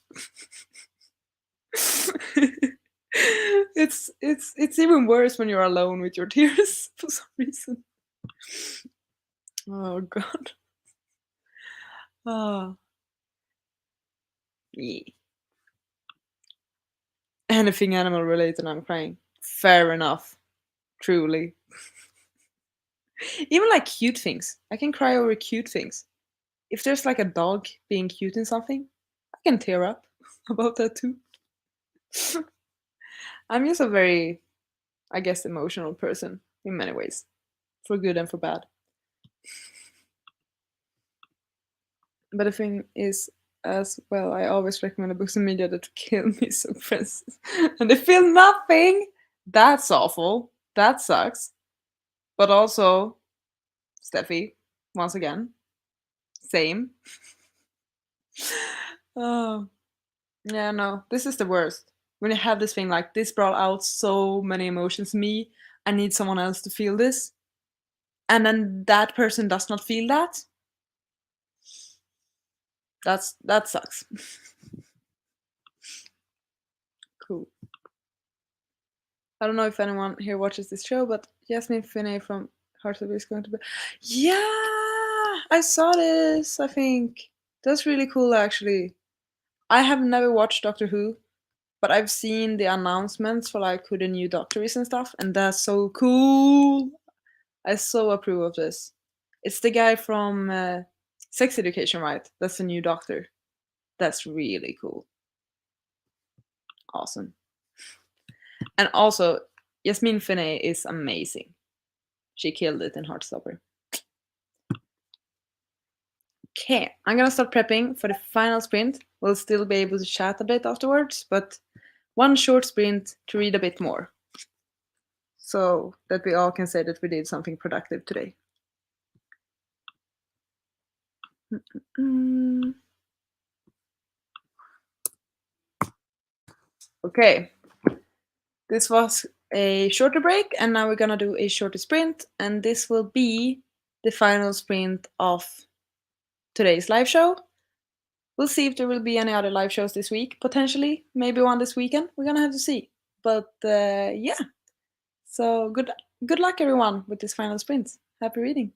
Speaker 1: It's even worse when you're alone with your tears for some reason. Oh god. Oh. Yeah. Anything animal related, I'm crying. Fair enough. Truly. Even like cute things. I can cry over cute things. If there's like a dog being cute in something, I can tear up about that too. I'm just a very, I guess, emotional person in many ways, for good and for bad. But the thing is, as well, I always recommend the books and media that kill me, so friends, and they feel nothing. That's awful. That sucks. But also, Steffi, once again, same. Oh, yeah, no, this is the worst. When you have this thing like this brought out so many emotions in me, I need someone else to feel this, and then that person does not feel that. That sucks. Cool. I don't know if anyone here watches this show, but Jasmine Finney from Hearts of is going to be. Yeah, I saw this. I think that's really cool. Actually, I have never watched Doctor Who, but I've seen the announcements for like who the new Doctor is and stuff, and that's so cool. I so approve of this. It's the guy from Sex Education, right? That's the new Doctor. That's really cool. Awesome. And also, Yasmin Finney is amazing. She killed it in Heartstopper. Okay, I'm gonna start prepping for the final sprint. We'll still be able to chat a bit afterwards, but one short sprint to read a bit more. So that we all can say that we did something productive today. Okay, this was a shorter break, and now we're gonna do a shorter sprint, and this will be the final sprint of today's live show. We'll see if there will be any other live shows this week, potentially, maybe one this weekend. We're gonna have to see. But yeah, so good luck everyone with this final sprint. Happy reading.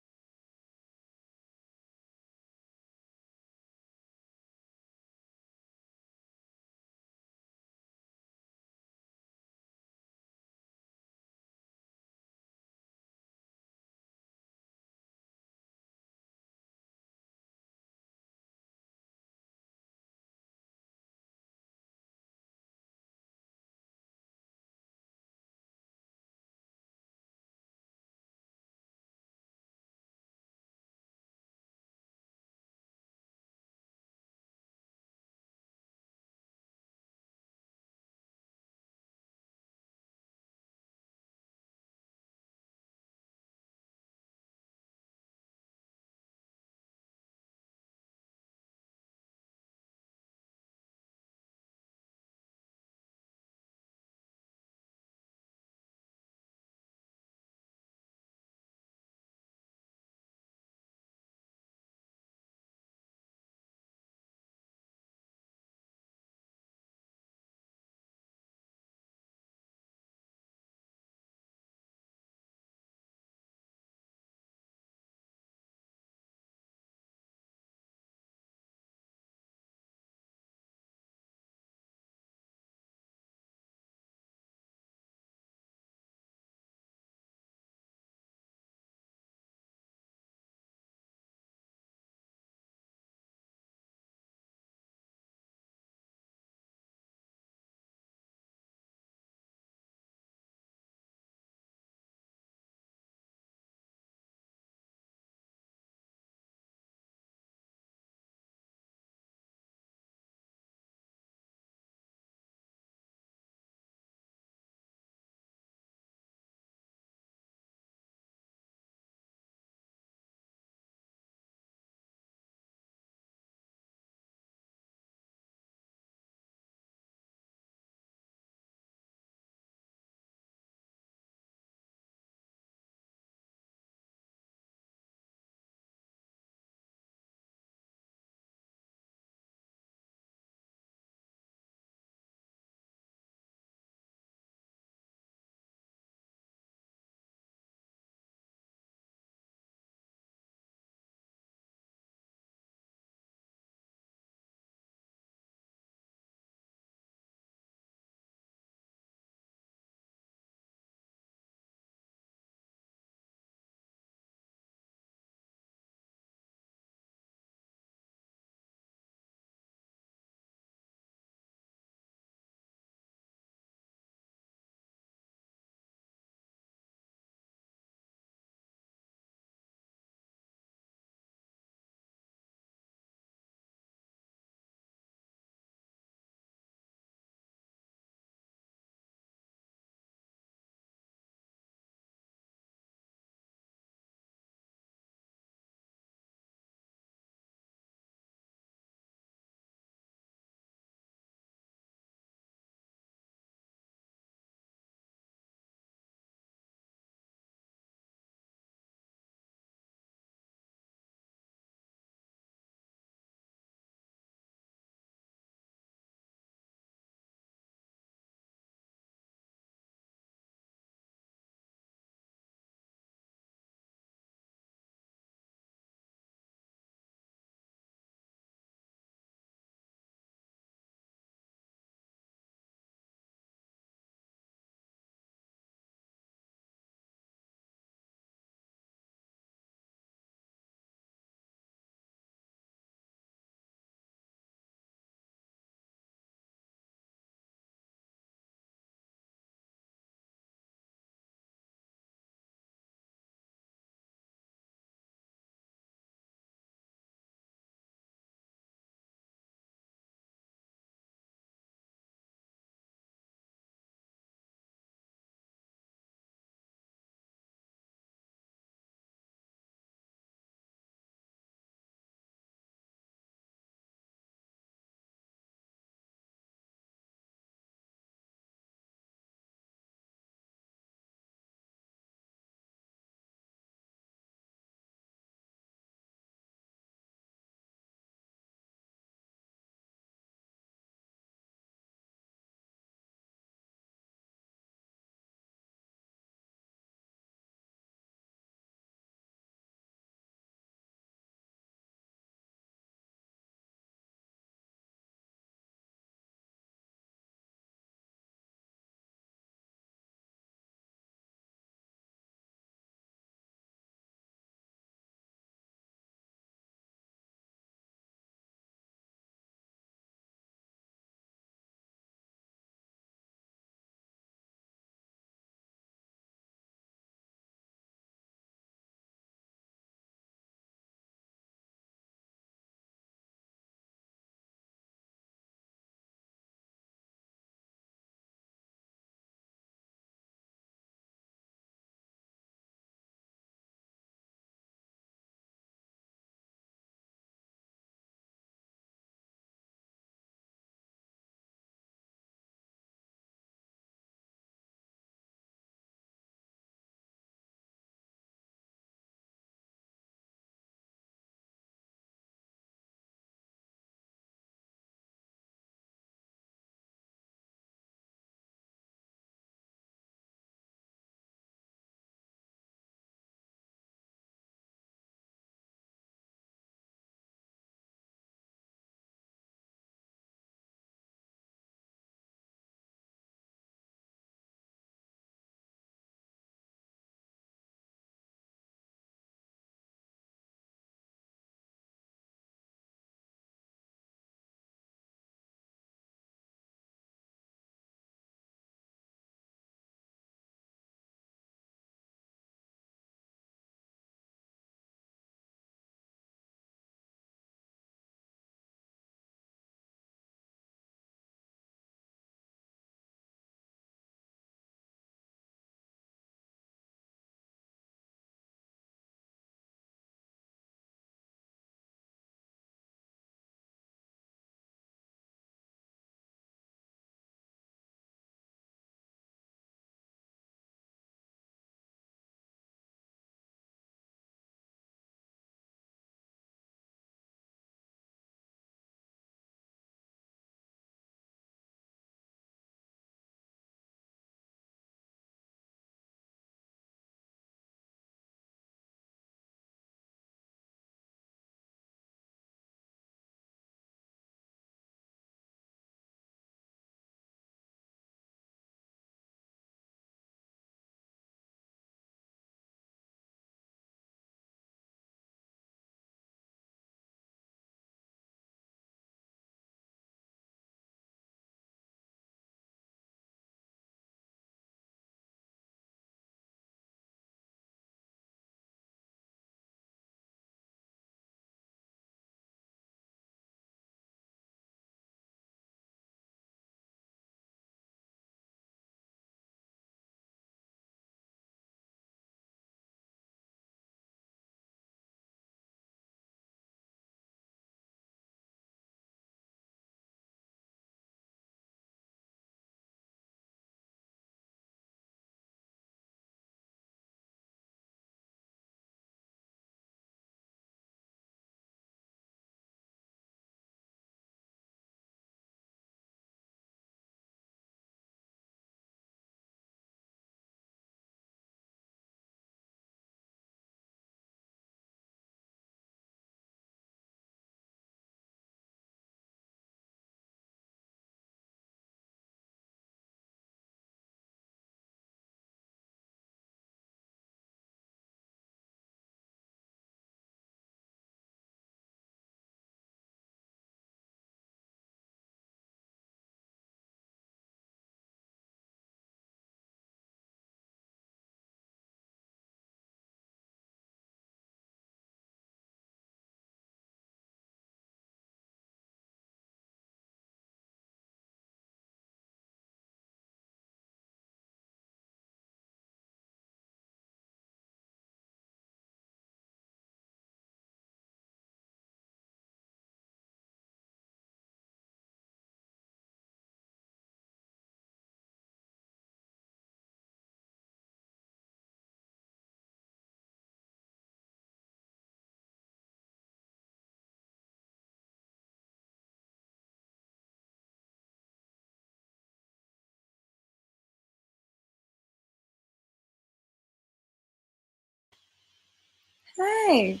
Speaker 1: Hey!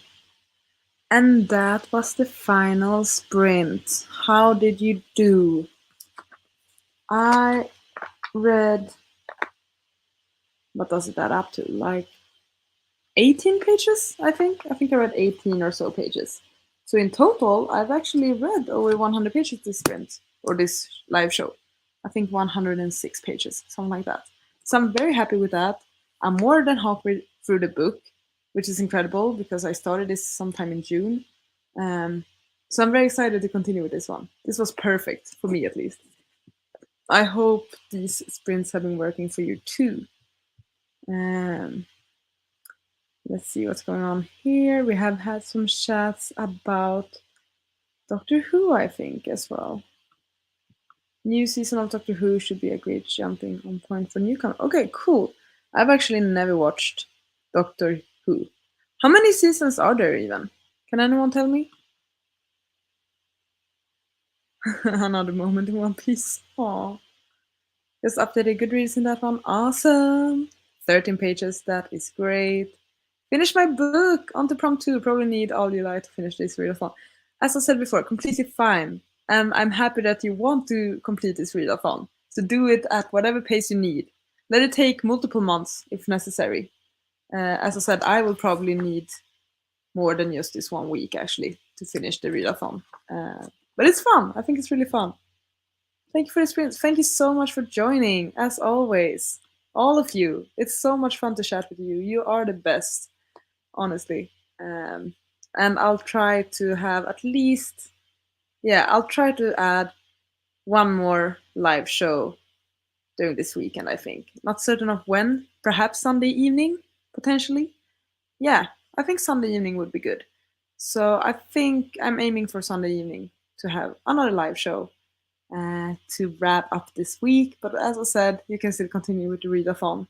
Speaker 1: And that was the final sprint. How did you do? I read, what does it add up to? Like 18 pages, I think. I think I read 18 or so pages. So in total, I've actually read over 100 pages this sprint, or this live show. I think 106 pages, something like that. So I'm very happy with that. I'm more than halfway through the book, which is incredible because I started this sometime in June. So I'm very excited to continue with this one. This was perfect, for me at least. I hope these sprints have been working for you too. Um, Let's see what's going on here. We have had some chats about Doctor Who, I think, as well. New season of Doctor Who should be a great jumping on point for newcomers. Okay, cool. I've actually never watched Doctor Who. How many seasons are there even? Can anyone tell me? Another moment in One Piece. Aww. Just updated Goodreads in that one. Awesome. 13 pages. That is great. Finish my book. On to prompt 2. Probably need all July to finish this readathon. As I said before, completely fine. And I'm happy that you want to complete this readathon. So do it at whatever pace you need. Let it take multiple months if necessary. As I said, I will probably need more than just this 1 week actually to finish the readathon. But it's fun. I think it's really fun. Thank you for the experience. Thank you so much for joining, as always. All of you. It's so much fun to chat with you. You are the best, honestly. And I'll try to have at least, I'll try to add one more live show during this weekend, I think. Not certain of when, perhaps Sunday evening, potentially. Yeah, I think Sunday evening would be good. So I think I'm aiming for Sunday evening to have another live show to wrap up this week. But as I said, you can still continue with the readathon.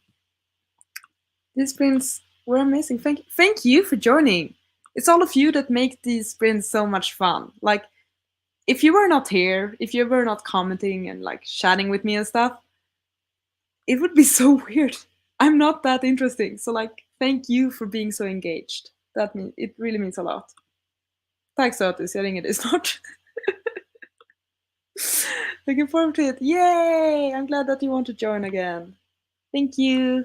Speaker 1: These sprints were amazing. Thank you for joining. It's all of you that make these sprints so much fun. Like, if you were not here, if you were not commenting and like chatting with me and stuff, it would be so weird. I'm not that interesting. So like, thank you for being so engaged. It really means a lot. Tack Sötis, jag ringer dig snart. Looking forward to it. Yay! I'm glad that you want to join again. Thank you.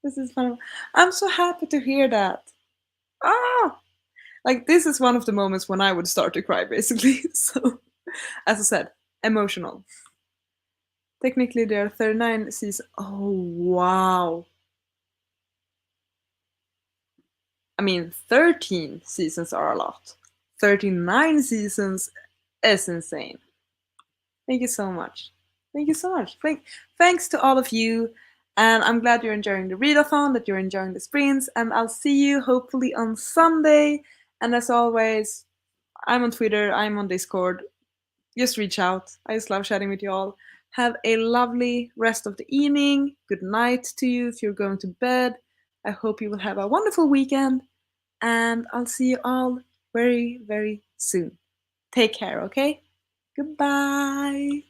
Speaker 1: This is fun. I'm so happy to hear that. Ah! Like, this is one of the moments when I would start to cry, basically. So, as I said, emotional. Technically, there are 39 seasons. Oh, wow. I mean, 13 seasons are a lot. 39 seasons is insane. Thank you so much. Thank you so much. Thanks to all of you. And I'm glad you're enjoying the readathon, that you're enjoying the sprints. And I'll see you hopefully on Sunday. And as always, I'm on Twitter, I'm on Discord. Just reach out. I just love chatting with you all. Have a lovely rest of the evening. Good night to you if you're going to bed. I hope you will have a wonderful weekend. And I'll see you all very, very soon. Take care, okay? Goodbye.